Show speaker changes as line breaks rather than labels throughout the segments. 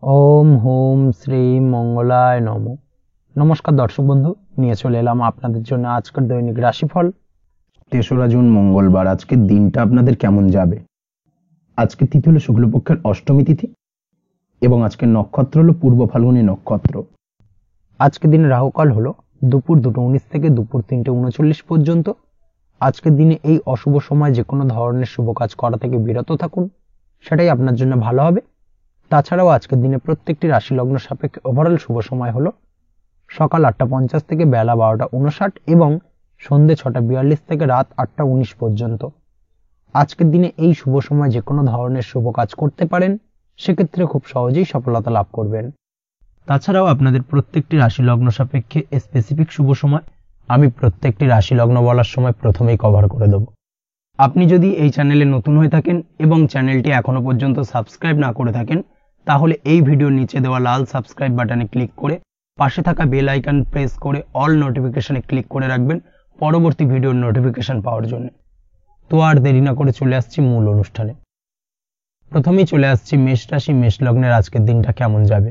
ওম home Shri মঙ্গলায় নম। নমস্কার দর্শক বন্ধু, নিয়ে চলে এলাম আপনাদের জন্য আজকের দৈনিক রাশিফল।
৩রা জুন মঙ্গলবার। আজকের দিনটা আপনাদের কেমন যাবে? আজকে তিথি হলো শুক্লপক্ষের অষ্টমী তিথি এবং আজকের নক্ষত্র হলো পূর্ব ফাল্গুনী নক্ষত্র।
আজকের দিনে রাহুকাল হলো দুপুর 2:19 থেকে দুপুর 3:39 পর্যন্ত। আজকের দিনে এই অশুভ সময় যে কোনো ধরনের শুভ কাজ করা থেকে বিরত থাকুন, সেটাই আপনার জন্য ভালো হবে। তাছাড়াও আজকের দিনে প্রত্যেকটি রাশি লগ্ন সাপেক্ষে ওভারঅল শুভ সময় হলো সকাল 8:50 থেকে বেলা 12:59 এবং সন্ধ্যে 6:42 থেকে রাত 8:19 পর্যন্ত। আজকের দিনে এই শুভ সময় যে কোনো ধরনের শুভ কাজ করতে পারেন, সেক্ষেত্রে খুব সহজেই সফলতা লাভ করবেন। তাছাড়াও আপনাদের প্রত্যেকটি রাশি লগ্ন সাপেক্ষে স্পেসিফিক শুভ সময় আমি প্রত্যেকটি রাশি লগ্ন বলার সময় প্রথমেই কভার করে দেব। আপনি যদি এই চ্যানেলে নতুন হয়ে থাকেন এবং চ্যানেলটি এখনো পর্যন্ত সাবস্ক্রাইব না করে থাকেন, তাহলে এই ভিডিওর নিচে দেওয়া লাল সাবস্ক্রাইব বাটনে ক্লিক করে পাশে থাকা বেল আইকন প্রেস করে অল নোটিফিকেশনে ক্লিক করে রাখবেন পরবর্তী ভিডিওর নোটিফিকেশন পাওয়ার জন্য। তো আর দেরি না করে চলে আসছি মূল অনুষ্ঠানে। প্রথমেই চলে আসছি মেষ রাশি, মেষ লগ্নের আজকের দিনটা কেমন যাবে।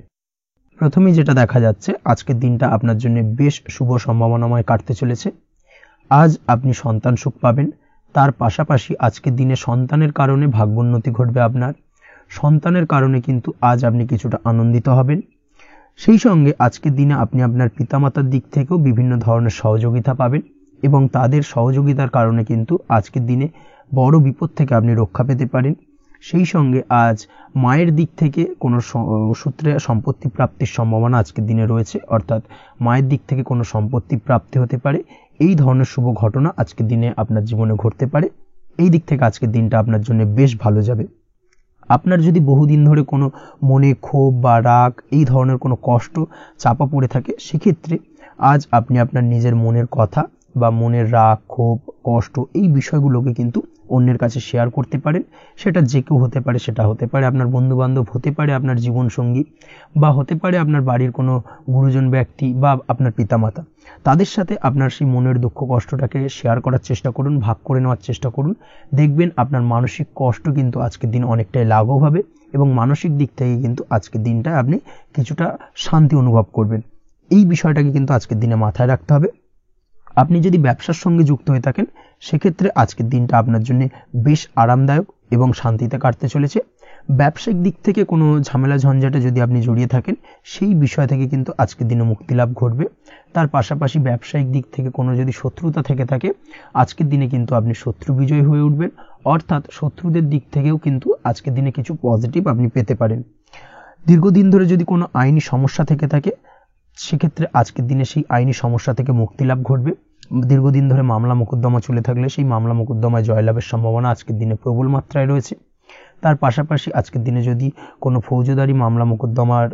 প্রথমেই যেটা দেখা যাচ্ছে, আজকের দিনটা আপনার জন্য বেশ শুভ সম্ভাবনাময় কাটতে চলেছে। আজ আপনি সন্তান সুখ পাবেন, তার পাশাপাশি আজকের দিনে সন্তানের কারণে ভাগ্যোন্নতি ঘটবে। আপনার সন্তানের কারণে কিন্তু আজ আপনি কিছুটা আনন্দিত হবেন। সেই সঙ্গে আজকের দিনে আপনি আপনার পিতামাতার দিক থেকেও বিভিন্ন ধরনের সহযোগিতা পাবেন এবং তাদের সহযোগিতার কারণে কিন্তু আজকের দিনে বড় বিপদ থেকে আপনি রক্ষা পেতে পারেন। সেই সঙ্গে আজ মায়ের দিক থেকে কোনো সূত্রে সম্পত্তি প্রাপ্তির সম্ভাবনা আজকের দিনে রয়েছে, অর্থাৎ মায়ের দিক থেকে কোনো সম্পত্তি প্রাপ্তি হতে পারে। এই ধরনের শুভ ঘটনা আজকের দিনে আপনার জীবনে ঘটতে পারে। এই দিক থেকে আজকের দিনটা আপনার জন্য বেশ ভালো যাবে। আপনার যদি বহুদিন ধরে কোনো মনে ক্ষোভ বা রাগ এই ধরনের কোনো কষ্ট চাপা পড়ে থাকে, সেক্ষেত্রে আজ আপনি আপনার নিজের মনের কথা বা মনের রাগ, ক্ষোভ, কষ্ট এই বিষয়গুলোকে কিন্তু অন্যের কাছে শেয়ার করতে পারেন। সেটা যে কেউ হতে পারে, সেটা হতে পারে আপনার বন্ধুবান্ধব, হতে পারে আপনার জীবনসঙ্গী, বা হতে পারে আপনার বাড়ির কোনো গুরুজন ব্যক্তি বা আপনার পিতামাতা। তাদের সাথে আপনার সেই মনের দুঃখ কষ্টটাকে শেয়ার করার চেষ্টা করুন, ভাগ করে নেওয়ার চেষ্টা করুন। দেখবেন আপনার মানসিক কষ্ট কিন্তু আজকের দিন অনেকটাই লাঘব হবে এবং মানসিক দিক থেকে কিন্তু আজকের দিনটা আপনি কিছুটা শান্তি অনুভব করবেন। এই বিষয়টাকে কিন্তু আজকের দিনে মাথায় রাখতে হবে। আপনি যদি ব্যবসার সঙ্গে যুক্ত হয়ে থাকেন, সেক্ষেত্রে আজকের দিনটা আপনার জন্য বেশ আরামদায়ক এবং শান্তিতে কাটতে চলেছে। ব্যবসায়িক দিক থেকে কোনো ঝামেলা ঝঞ্ঝাটে যদি আপনি জড়িয়ে থাকেন, সেই বিষয় থেকে কিন্তু আজকের দিনে মুক্তি লাভ ঘটবে। তার পাশাপাশি ব্যবসায়িক দিক থেকে কোনো যদি শত্রুতা থেকে থাকে, আজকের দিনে কিন্তু আপনি শত্রু বিজয়ী হয়ে উঠবেন, অর্থাৎ শত্রুদের দিক থেকেও কিন্তু আজকের দিনে কিছু পজিটিভ আপনি পেতে পারেন। দীর্ঘদিন ধরে যদি কোনো আইনি সমস্যা থেকে থাকে, সেক্ষেত্রে আজকের দিনে সেই আইনি সমস্যা থেকে মুক্তি লাভ ঘটবে। দীর্ঘদিন ধরে মামলা মোকদ্দমা চলে থাকলে সেই মামলা মোকদ্দমায় জয়লাভের সম্ভাবনা আজকের দিনে প্রবল মাত্রায় রয়েছে। তার পাশাপাশি আজকের দিনে যদি কোনো ফৌজদারি মামলা মোকদ্দমার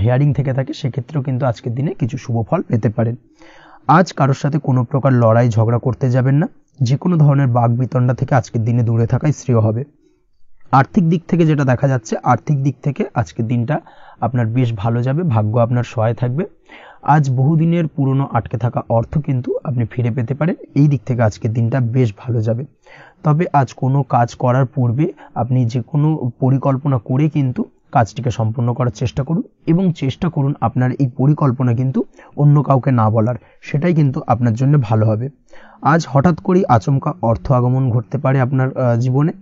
হিয়ারিং থেকে থাকে, সেক্ষেত্রেও কিন্তু আজকের দিনে কিছু শুভ ফল পেতে পারেন। আজ কারোর সাথে কোনো প্রকার লড়াই ঝগড়া করতে যাবেন না। যে কোনো ধরনের বাক বিতণ্ডা থেকে আজকের দিনে দূরে থাকাই শ্রেয় হবে। আর্থিক দিক থেকে যেটা দেখা যাচ্ছে, আর্থিক দিক থেকে আজকের দিনটা আপনার বেশ ভালো যাবে, ভাগ্য আপনার সহায় থাকবে। আজ বহুদিনের পুরনো আটকে থাকা অর্থ কিন্তু আপনি ফিরে পেতে পারেন। এই দিক থেকে আজকের দিনটা বেশ ভালো যাবে। তবে আজ কোনো কাজ করার পূর্বে আপনি যে কোনো পরিকল্পনা করে কিন্তু কাজটিকে সম্পন্ন করার চেষ্টা করুন এবং চেষ্টা করুন আপনার এই পরিকল্পনা কিন্তু অন্য কাউকে না বলার, সেটাই কিন্তু আপনার জন্য ভালো হবে। আজ হঠাৎ করেই আচমকা অর্থ আগমন ঘটতে পারে আপনার জীবনে।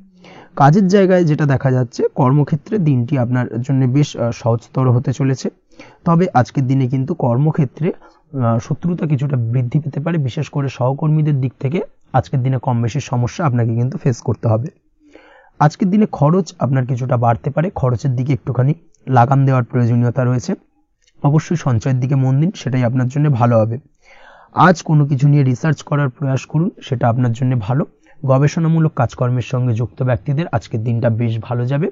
কাজের জায়গায় যেটা দেখা যাচ্ছে, কর্মক্ষেত্রে দিনটি আপনার জন্য বেশ সহজতর হতে চলেছে। তবে আজকের দিনে কিন্তু কর্মক্ষেত্রে শত্রুতা কিছুটা বৃদ্ধি পেতে পারে, বিশেষ করে সহকর্মীদের দিক থেকে আজকের দিনে কম বেশি সমস্যা আপনাকে কিন্তু ফেস করতে হবে। আজকের দিনে খরচ আপনার কিছুটা বাড়তে পারে, খরচের দিকে একটুখানি লাগাম দেওয়ার প্রয়োজনীয়তা রয়েছে। অবশ্যই সঞ্চয়ের দিকে মন দিন, সেটাই আপনার জন্য ভালো হবে। আজ কোনো কিছু নিয়ে রিসার্চ করার প্রয়াস করুন, সেটা আপনার জন্য ভালো। গবেষণামূলক কাজকর্মের সঙ্গে যুক্ত ব্যক্তিদের আজকের দিনটা বেশ ভালো যাবে।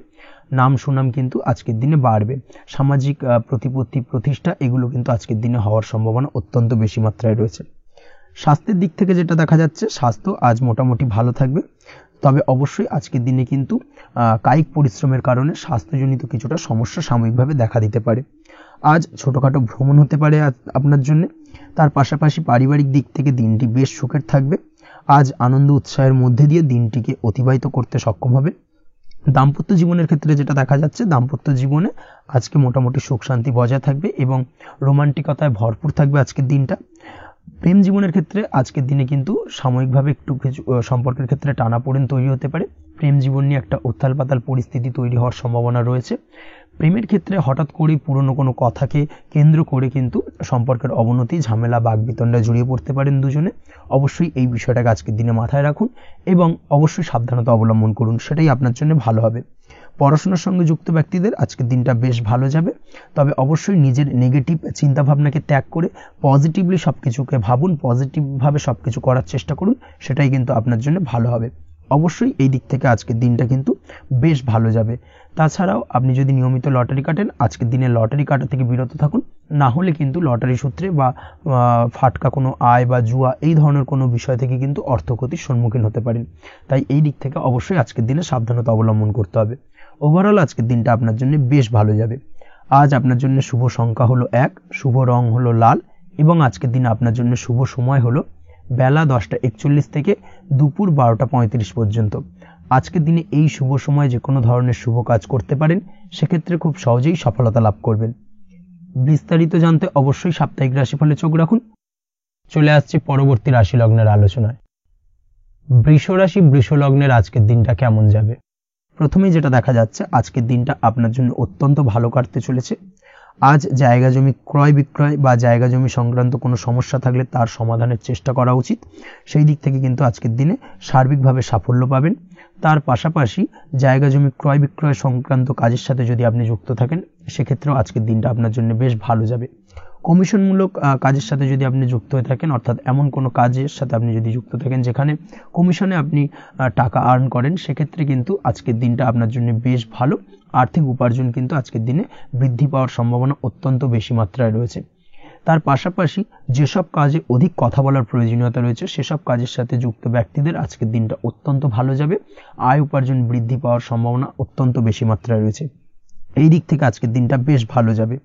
নাম সুনাম কিন্তু আজকের দিনে বাড়বে। সামাজিক প্রতিপত্তি প্রতিষ্ঠা এগুলো কিন্তু আজকের দিনে হওয়ার সম্ভাবনা অত্যন্ত বেশি মাত্রায় রয়েছে। স্বাস্থ্যের দিক থেকে যেটা দেখা যাচ্ছে, স্বাস্থ্য আজ মোটামুটি ভালো থাকবে। তবে অবশ্যই আজকের দিনে কিন্তু কায়িক পরিশ্রমের কারণে স্বাস্থ্যজনিত কিছুটা সমস্যা সাময়িকভাবে দেখা দিতে পারে। আজ ছোটোখাটো ভ্রমণ হতে পারে আপনার জন্য। তার পাশাপাশি পারিবারিক দিক থেকে দিনটি বেশ সুখের থাকবে। আজ আনন্দ উৎসাহের মধ্যে দিয়ে দিনটিকে অতিবাহিত করতে সক্ষম হবে। দাম্পত্য জীবনের ক্ষেত্রে যেটা দেখা যাচ্ছে, দাম্পত্য জীবনে আজকে মোটামুটি সুখ শান্তি বজায় থাকবে এবং রোমান্টিকতায় ভরপুর থাকবে আজকের দিনটা। প্রেম জীবনের ক্ষেত্রে আজকের দিনে কিন্তু সাময়িকভাবে একটু কিছু সম্পর্কের ক্ষেত্রে টানাপোড়েন তৈরি হতে পারে। প্রেম জীবন নিয়ে একটা উত্থাল পাতাল পরিস্থিতি তৈরি হওয়ার সম্ভাবনা রয়েছে। প্রেমের ক্ষেত্রে হঠাৎ করেই পুরনো কোনো কথাকে কেন্দ্র করে কিন্তু সম্পর্কের অবনতি, ঝামেলা, বাগবিতণ্ডায় জড়িয়ে পড়তে পারেন দুজনে। অবশ্যই এই বিষয়টাকে আজকের দিনে মাথায় রাখুন এবং অবশ্যই সাবধানতা অবলম্বন করুন, সেটাই আপনার জন্য ভালো হবে। পড়াশোনার সঙ্গে যুক্ত ব্যক্তিদের আজকের দিনটা বেশ ভালো যাবে, তবে অবশ্যই নিজের নেগেটিভ চিন্তাভাবনাকে ত্যাগ করে পজিটিভলি সবকিছুকে ভাবুন, পজিটিভভাবে সবকিছু করার চেষ্টা করুন, সেটাই কিন্তু আপনার জন্য ভালো হবে। অবশ্যই এই দিক থেকে আজকের দিনটা কিন্তু বেশ ভালো যাবে। তাছাড়াও আপনি যদি নিয়মিত লটারি কাটেন, আজকের দিনে লটারি কাটা থেকে বিরত থাকুন, না হলে কিন্তু লটারি সূত্রে বা ফাটকা কোনো আয় বা জুয়া এই ধরনের কোনো বিষয় থেকে কিন্তু অর্থক্ষতির সম্মুখীন হতে পারেন। তাই এই দিক থেকে অবশ্যই আজকের দিনে সাবধানতা অবলম্বন করতে হবে। ওভারঅল আজকের দিনটা আপনার জন্য বেশ ভালো যাবে। আজ আপনার জন্য শুভ সংখ্যা হলো 1, শুভ রং হলো লাল এবং আজকের দিনে আপনার জন্য শুভ সময় হলো বেলা 10:41 থেকে দুপুর 12:35 পর্যন্ত। আজকের দিনে এই শুভ সময় যে কোনো ধরনের শুভ কাজ করতে পারেন, সেক্ষেত্রে খুব সহজেই সফলতা লাভ করবেন। বিস্তারিত জানতে অবশ্যই সাপ্তাহিক রাশিফলে চোখ রাখুন। চলে আসছে পরবর্তী রাশি লগ্নের আলোচনায়। বৃষ রাশি, বৃষ লগ্নের আজকের দিনটা কেমন যাবে? প্রথমেই যেটা দেখা যাচ্ছে, আজকের দিনটা আপনার জন্য অত্যন্ত ভালো কাটতে চলেছে। আজ জায়গা জমি ক্রয় বিক্রয় বা জায়গা জমি সংক্রান্ত কোনো সমস্যা থাকলে তার সমাধানের চেষ্টা করা উচিত। সেই দিক থেকে কিন্তু আজকের দিনে সার্বিকভাবে সাফল্য পাবেন। তার পাশাপাশি জায়গা জমি ক্রয় বিক্রয় সংক্রান্ত কাজের সাথে যদি আপনি যুক্ত থাকেন, সেক্ষেত্রেও আজকের দিনটা আপনার জন্য বেশ ভালো যাবে। কমিশনমূলক কাজের সাথে যদি আপনি যুক্ত হয়ে থাকেন, অর্থাৎ এমন কোনো কাজের সাথে আপনি যদি যুক্ত থাকেন যেখানে কমিশনে আপনি টাকা আর্ন করেন, সেক্ষেত্রে কিন্তু আজকের দিনটা আপনার জন্য বেশ ভালো। আর্থিক উপার্জন কিন্তু আজকের দিনে বৃদ্ধি পাওয়ার সম্ভাবনা অত্যন্ত বেশি মাত্রায় রয়েছে। তার পাশাপাশি যেসব কাজে অধিক কথা বলার প্রয়োজনীয়তা রয়েছে, সেসব কাজের সাথে যুক্ত ব্যক্তিদের আজকের দিনটা অত্যন্ত ভালো যাবে। আয় উপার্জন বৃদ্ধি পাওয়ার সম্ভাবনা অত্যন্ত বেশি মাত্রায় রয়েছে। এই দিক থেকে আজকের দিনটা বেশ ভালো যাবে।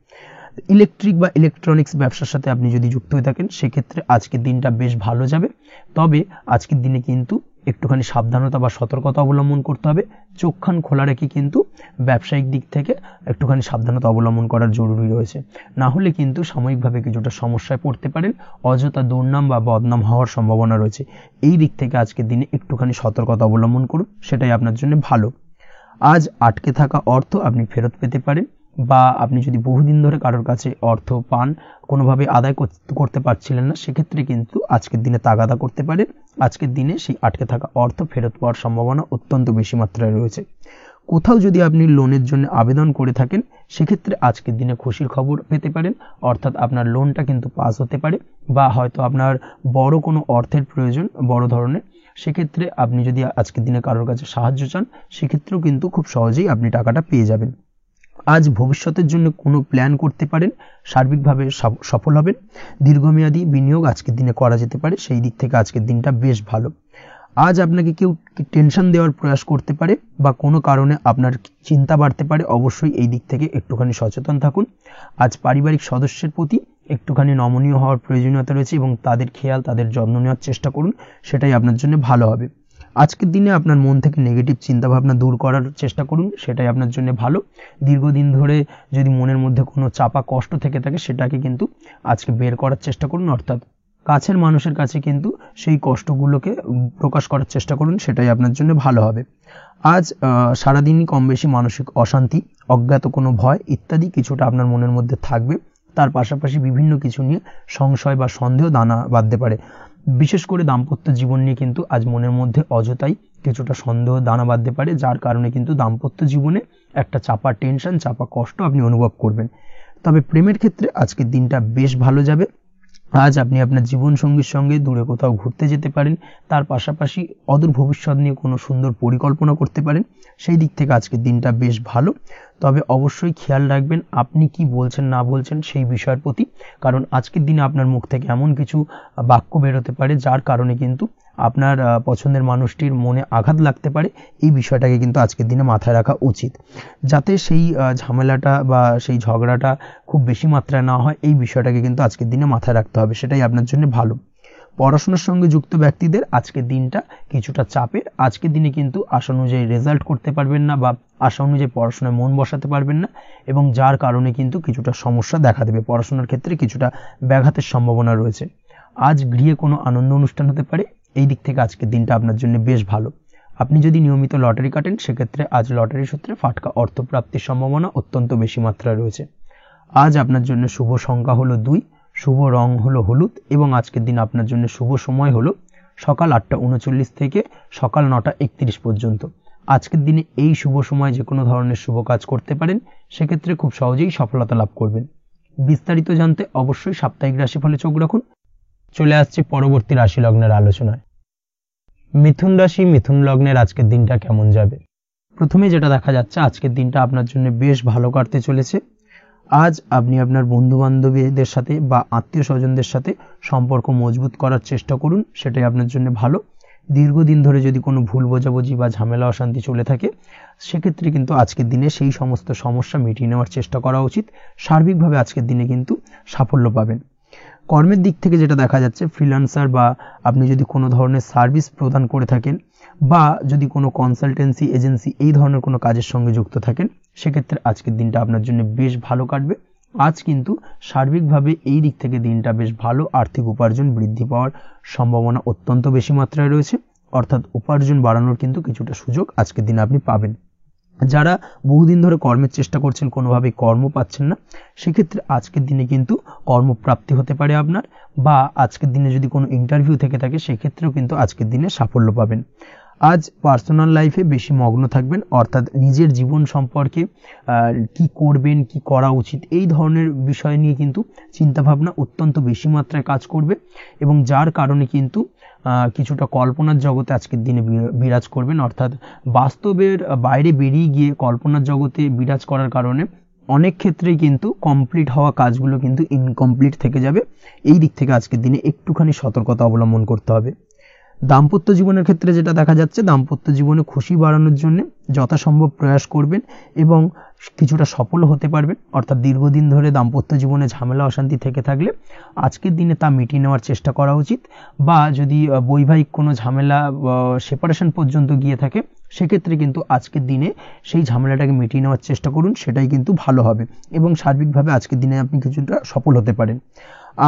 ইলেকট্রিক বা ইলেকট্রনিক্স ব্যবসার সাথে আপনি যদি যুক্ত হয়ে থাকেন, সেক্ষেত্রে আজকের দিনটা বেশ ভালো যাবে। তবে আজকের দিনে কিন্তু একটুখানি সাবধানতা বা সতর্কতা অবলম্বন করতে হবে। চোখ কান খোলা রেখে কিন্তু ব্যবসায়িক দিক থেকে একটুখানি সাবধানতা অবলম্বন করার জরুরি রয়েছে, না হলে কিন্তু সাময়িকভাবে কিছুটা সমস্যায় পড়তে পারেন, অযথা দুর্নাম বা বদনাম হওয়ার সম্ভাবনা রয়েছে। এই দিক থেকে আজকের দিনে একটুখানি সতর্কতা অবলম্বন করুন, সেটাই আপনার জন্য ভালো। আজ আটকে থাকা অর্থ আপনি ফেরত পেতে পারেন, বা আপনি যদি বহুদিন ধরে কারোর কাছে অর্থ পান, কোনোভাবে আদায় করতে পারছিলেন না, সেক্ষেত্রে কিন্তু আজকের দিনে তাগাদা করতে পারেন। আজকের দিনে সেই আটকে থাকা অর্থ ফেরত পাওয়ার সম্ভাবনা অত্যন্ত বেশি মাত্রায় রয়েছে। কোথাও যদি আপনি লোনের জন্য আবেদন করে থাকেন, সেক্ষেত্রে আজকের দিনে খুশির খবর পেতে পারেন, অর্থাৎ আপনার লোনটা কিন্তু পাস হতে পারে, বা হয়তো আপনার বড় কোনো অর্থের প্রয়োজন, বড় ধরনের, সেক্ষেত্রে আপনি যদি আজকের দিনে কারোর কাছে সাহায্য চান, সেক্ষেত্রেও কিন্তু খুব সহজেই আপনি টাকাটা পেয়ে যাবেন। আজ ভবিষ্যতের জন্য কোনো প্ল্যান করতে পারেন, সার্বিকভাবে সফল হবেন। দীর্ঘমেয়াদী বিনিয়োগ আজকের দিনে করা যেতে পারে, সেই দিক থেকে আজকের দিনটা বেশ ভালো। আজ আপনাকে কেউ টেনশন দেওয়ার প্রয়াস করতে পারে বা কোনো কারণে আপনার চিন্তা বাড়তে পারে, অবশ্যই এই দিক থেকে একটুখানি সচেতন থাকুন। আজ পারিবারিক সদস্যের প্রতি একটুখানি নমনীয় হওয়ার প্রয়োজনীয়তা রয়েছে এবং তাদের খেয়াল, তাদের যত্ন নেওয়ার চেষ্টা করুন, সেটাই আপনার জন্য ভালো হবে। আজকের দিনে আপনার মন থেকে নেগেটিভ চিন্তাভাবনা দূর করার চেষ্টা করুন, সেটাই আপনার জন্য ভালো। দীর্ঘদিন ধরে যদি মনের মধ্যে কোনো চাপা কষ্ট থেকে থাকে, সেটাকে কিন্তু আজকে বের করার চেষ্টা করুন, অর্থাৎ কাছের মানুষের কাছে কিন্তু সেই কষ্টগুলোকে প্রকাশ করার চেষ্টা করুন, সেটাই আপনার জন্য ভালো হবে। আজ সারাদিনই কম বেশি মানসিক অশান্তি, অজ্ঞাত কোনো ভয় ইত্যাদি কিছুটা আপনার মনের মধ্যে থাকবে। তার পাশাপাশি বিভিন্ন কিছু নিয়ে সংশয় বা সন্দেহ দানা বাঁধতে পারে। বিশেষ করে দাম্পত্য জীবন নিয়ে কিন্তু আজ মনের মধ্যে অযথাই কিছুটা সন্দেহ দানা বাঁধতে পারে, যার কারণে কিন্তু দাম্পত্য জীবনে একটা চাপা টেনশন, চাপা কষ্ট আপনি অনুভব করবেন। তবে প্রেমের ক্ষেত্রে আজকের দিনটা বেশ ভালো যাবে। আজ আপনি আপনার জীবনসঙ্গীর সঙ্গে দূরে কোথাও ঘুরতে যেতে পারেন, তার পাশাপাশি অদূর ভবিষ্যৎ নিয়ে কোনো সুন্দর পরিকল্পনা করতে পারেন, সেই দিক থেকে আজকের দিনটা বেশ ভালো। তবে অবশ্যই খেয়াল রাখবেন আপনি কি বলছেন না বলছেন সেই বিষয়ের প্রতি, কারণ আজকের দিনে আপনার মুখ থেকে এমন কিছু বাক্য বেরোতে পারে যার কারণে কিন্তু আপনার পছন্দের মানুষটির মনে আঘাত লাগতে পারে। এই বিষয়টাকে কিন্তু আজকের দিনে মাথায় রাখা উচিত, যাতে সেই ঝামেলাটা বা সেই ঝগড়াটা খুব বেশি মাত্রায় না হয়। এই বিষয়টাকে কিন্তু আজকের দিনে মাথায় রাখতে হবে, সেটাই আপনার জন্য ভালো। পড়াশোনার সঙ্গে যুক্ত ব্যক্তিদের আজকের দিনটা কিছুটা চাপের। আজকের দিনে কিন্তু আশা অনুযায়ী রেজাল্ট করতে পারবেন না বা আশা অনুযায়ী পড়াশোনায় মন বসাতে পারবেন না, এবং যার কারণে কিন্তু কিছুটা সমস্যা দেখা দেবে। পড়াশোনার ক্ষেত্রে কিছুটা ব্যাঘাতের সম্ভাবনা রয়েছে। আজ গৃহে কোনো আনন্দ অনুষ্ঠান হতে পারে, এই দিক থেকে আজকের দিনটা আপনার জন্য বেশ ভালো। আপনি যদি নিয়মিত লটারি কাটেন সেক্ষেত্রে আজ লটারি সূত্রে ফাটকা অর্থপ্রাপ্তির সম্ভাবনা অত্যন্ত বেশি মাত্রায় রয়েছে। আজ আপনার জন্য শুভ সংখ্যা হলো 2, শুভ রং হলো হলুদ, এবং আজকের দিন আপনার জন্য শুভ সময় হলো সকাল 8:39 থেকে সকাল 9:31 পর্যন্ত। আজকের দিনে এই শুভ সময় যে কোনো ধরনের শুভ কাজ করতে পারেন, সেক্ষেত্রে খুব সহজেই সফলতা লাভ করবেন। বিস্তারিত জানতে অবশ্যই সাপ্তাহিক রাশিফলে চোখ রাখুন। চলে আসছে পরবর্তী রাশি লগ্নের আলোচনায়। মিথুন রাশি, মিথুন লগ্নের আজকের দিনটা কেমন যাবে? প্রথমে যেটা দেখা যাচ্ছে, আজকের দিনটা আপনার জন্য বেশ ভালো কাটতে চলেছে। আজ আপনি আপনার বন্ধু বান্ধবীদের সাথে বা আত্মীয় স্বজনদের সাথে সম্পর্ক মজবুত করার চেষ্টা করুন, সেটাই আপনার জন্য ভালো। দীর্ঘদিন ধরে যদি কোনো ভুল বোঝাবুঝি বা ঝামেলা অশান্তি চলে থাকে, সেক্ষেত্রে কিন্তু আজকের দিনে সেই সমস্ত সমস্যা মিটিয়ে নেওয়ার চেষ্টা করা উচিত। সার্বিকভাবে আজকের দিনে কিন্তু সাফল্য পাবেন। কর্মের দিক থেকে যেটা দেখা যাচ্ছে, ফ্রিল্যান্সার বা আপনি যদি কোনো ধরনের সার্ভিস প্রদান করে থাকেন বা যদি কোনো কনসালটেন্সি এজেন্সি এই ধরনের কোনো কাজের সঙ্গে যুক্ত থাকেন, সেক্ষেত্রে আজকের দিনটা আপনার জন্য বেশ ভালো কাটবে। আজ কিন্তু সার্বিকভাবে এই দিক থেকে দিনটা বেশ ভালো। আর্থিক উপার্জন বৃদ্ধি পাওয়ার সম্ভাবনা অত্যন্ত বেশি মাত্রায় রয়েছে, অর্থাৎ উপার্জন বাড়ানোর কিন্তু কিছুটা সুযোগ আজকের দিনে আপনি পাবেন। যারা বহুদিন ধরে কর্মের চেষ্টা করছেন, কোনোভাবেই কর্ম পাচ্ছেন না, সেক্ষেত্রে আজকের দিনে কিন্তু কর্মপ্রাপ্তি হতে পারে আপনার, বা আজকের দিনে যদি কোনো ইন্টারভিউ থেকে থাকে সেক্ষেত্রেও কিন্তু আজকের দিনে সাফল্য পাবেন। আজ পার্সোনাল লাইফে বেশি মগ্ন থাকবেন, অর্থাৎ নিজের জীবন সম্পর্কে কি করবেন, কি করা উচিত, এই ধরনের বিষয় নিয়ে কিন্তু চিন্তাভাবনা অত্যন্ত বেশি মাত্রায় কাজ করবে, এবং যার কারণে কিন্তু কিছুটা কল্পনার জগতে আজকের দিনে বিরাজ করবেন। অর্থাৎ বাস্তবের বাইরে বেরিয়ে গিয়ে কল্পনার জগতে বিরাজ করার কারণে অনেক ক্ষেত্রেই কিন্তু কমপ্লিট হওয়া কাজগুলো কিন্তু ইনকমপ্লিট থেকে যাবে। এই দিক থেকে আজকের দিনে একটুখানি সতর্কতা অবলম্বন করতে হবে। দাম্পত্য জীবনের ক্ষেত্রে যেটা দেখা যাচ্ছে, দাম্পত্য জীবনে খুশি বাড়ানোর জন্য যথাসম্ভব প্রয়াস করবেন এবং কিছুটা সফল হতে পারবেন। অর্থাৎ দীর্ঘদিন ধরে দাম্পত্য জীবনে ঝামেলা অশান্তি থেকে থাকলে আজকের দিনে তা মিটিয়ে নেওয়ার চেষ্টা করা উচিত, বা যদি বৈবাহিক কোনো ঝামেলা সেপারেশন পর্যন্ত গিয়ে থাকে, সেক্ষেত্রে কিন্তু আজকের দিনে সেই ঝামেলাটাকে মিটিয়ে নেওয়ার চেষ্টা করুন, সেটাই কিন্তু ভালো হবে, এবং সার্বিকভাবে আজকের দিনে আপনি কিছুটা সফল হতে পারেন।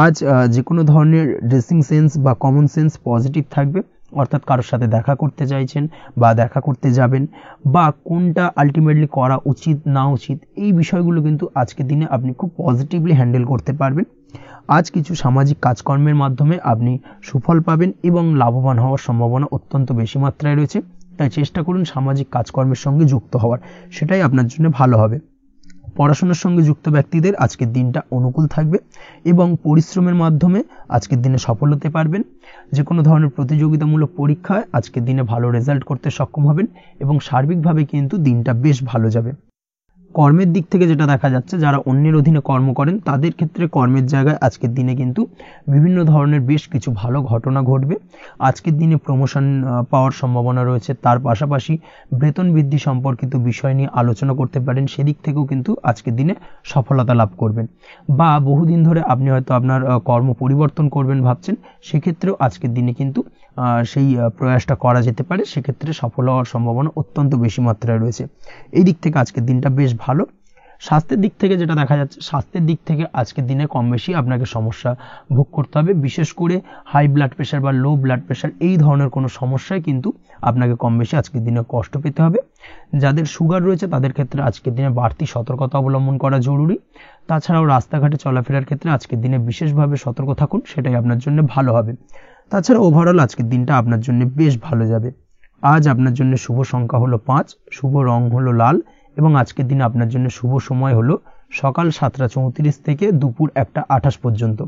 আজ যে কোনো ধরনের ড্রেসিং সেন্স বা কমন সেন্স পজিটিভ থাকবে, অর্থাৎ কারোর সাথে দেখা করতে চাইছেন বা দেখা করতে যাবেন, বা কোনটা আলটিমেটলি করা উচিত না উচিত, এই বিষয়গুলো কিন্তু আজকের দিনে আপনি খুব পজিটিভলি হ্যান্ডেল করতে পারবেন। আজ কিছু সামাজিক কাজকর্মের মাধ্যমে আপনি সুফল পাবেন এবং লাভবান হওয়ার সম্ভাবনা অত্যন্ত বেশি মাত্রায় রয়েছে। তাই চেষ্টা করুন সামাজিক কাজকর্মের সঙ্গে যুক্ত হওয়ার, সেটাই আপনার জন্য ভালো হবে। পড়াশোনার সঙ্গে যুক্ত ব্যক্তিদের আজকের দিনটা অনুকূল থাকবে এবং পরিশ্রমের মাধ্যমে আজকের দিনে সফল হতে পারবেন। যে কোনো ধরনের প্রতিযোগিতামূলক পরীক্ষায় আজকের দিনে ভালো রেজাল্ট করতে সক্ষম হবেন এবং সার্বিকভাবে কিন্তু দিনটা বেশ ভালো যাবে। কর্মের দিক থেকে যেটা দেখা যাচ্ছে, যারা অন্যের অধীনে কর্ম করেন তাদের ক্ষেত্রে কর্মের জায়গায় আজকের দিনে কিন্তু বিভিন্ন ধরনের বেশ কিছু ভালো ঘটনা ঘটবে। আজকের দিনে প্রমোশন পাওয়ার সম্ভাবনা রয়েছে, তার পাশাপাশি বেতন বৃদ্ধি সম্পর্কিত বিষয় নিয়ে আলোচনা করতে পারেন, সেদিক থেকেও কিন্তু আজকের দিনে সফলতা লাভ করবেন। বা বহুদিন ধরে আপনি হয়তো আপনার কর্ম পরিবর্তন করবেন ভাবছেন, সেক্ষেত্রেও আজকের দিনে কিন্তু সেই প্রয়াসটা করা যেতে পারে, সেক্ষেত্রে সফল হওয়ার সম্ভাবনা অত্যন্ত বেশি মাত্রায় রয়েছে। এই দিক থেকে আজকের দিনটা বেশ ভালো। স্বাস্থ্যের দিক থেকে যেটা দেখা যাচ্ছে, স্বাস্থ্যের দিক থেকে আজকের দিনে কম বেশি আপনাকে সমস্যা ভোগ করতে হবে, বিশেষ করে হাই ব্লাড প্রেশার বা লো ব্লাড প্রেশার এই ধরনের কোনো সমস্যায় কিন্তু আপনাকে কম বেশি আজকের দিনে কষ্ট পেতে হবে। যাদের সুগার রয়েছে তাদের ক্ষেত্রে আজকের দিনে বাড়তি সতর্কতা অবলম্বন করা জরুরি। তাছাড়াও রাস্তাঘাটে চলাফেরার ক্ষেত্রে আজকের দিনে বিশেষভাবে সতর্ক থাকুন, সেটাই আপনার জন্য ভালো হবে। তাছাড়া ওভারঅল আজকের দিনটা আপনার জন্য বেশ ভালো যাবে। আজ আপনার জন্য শুভ সংখ্যা হলো 5, শুভ রং হলো লাল, এবং আজকের দিনে আপনার জন্য শুভ সময় হলো সকাল 7:34 থেকে দুপুর 1:28 পর্যন্ত।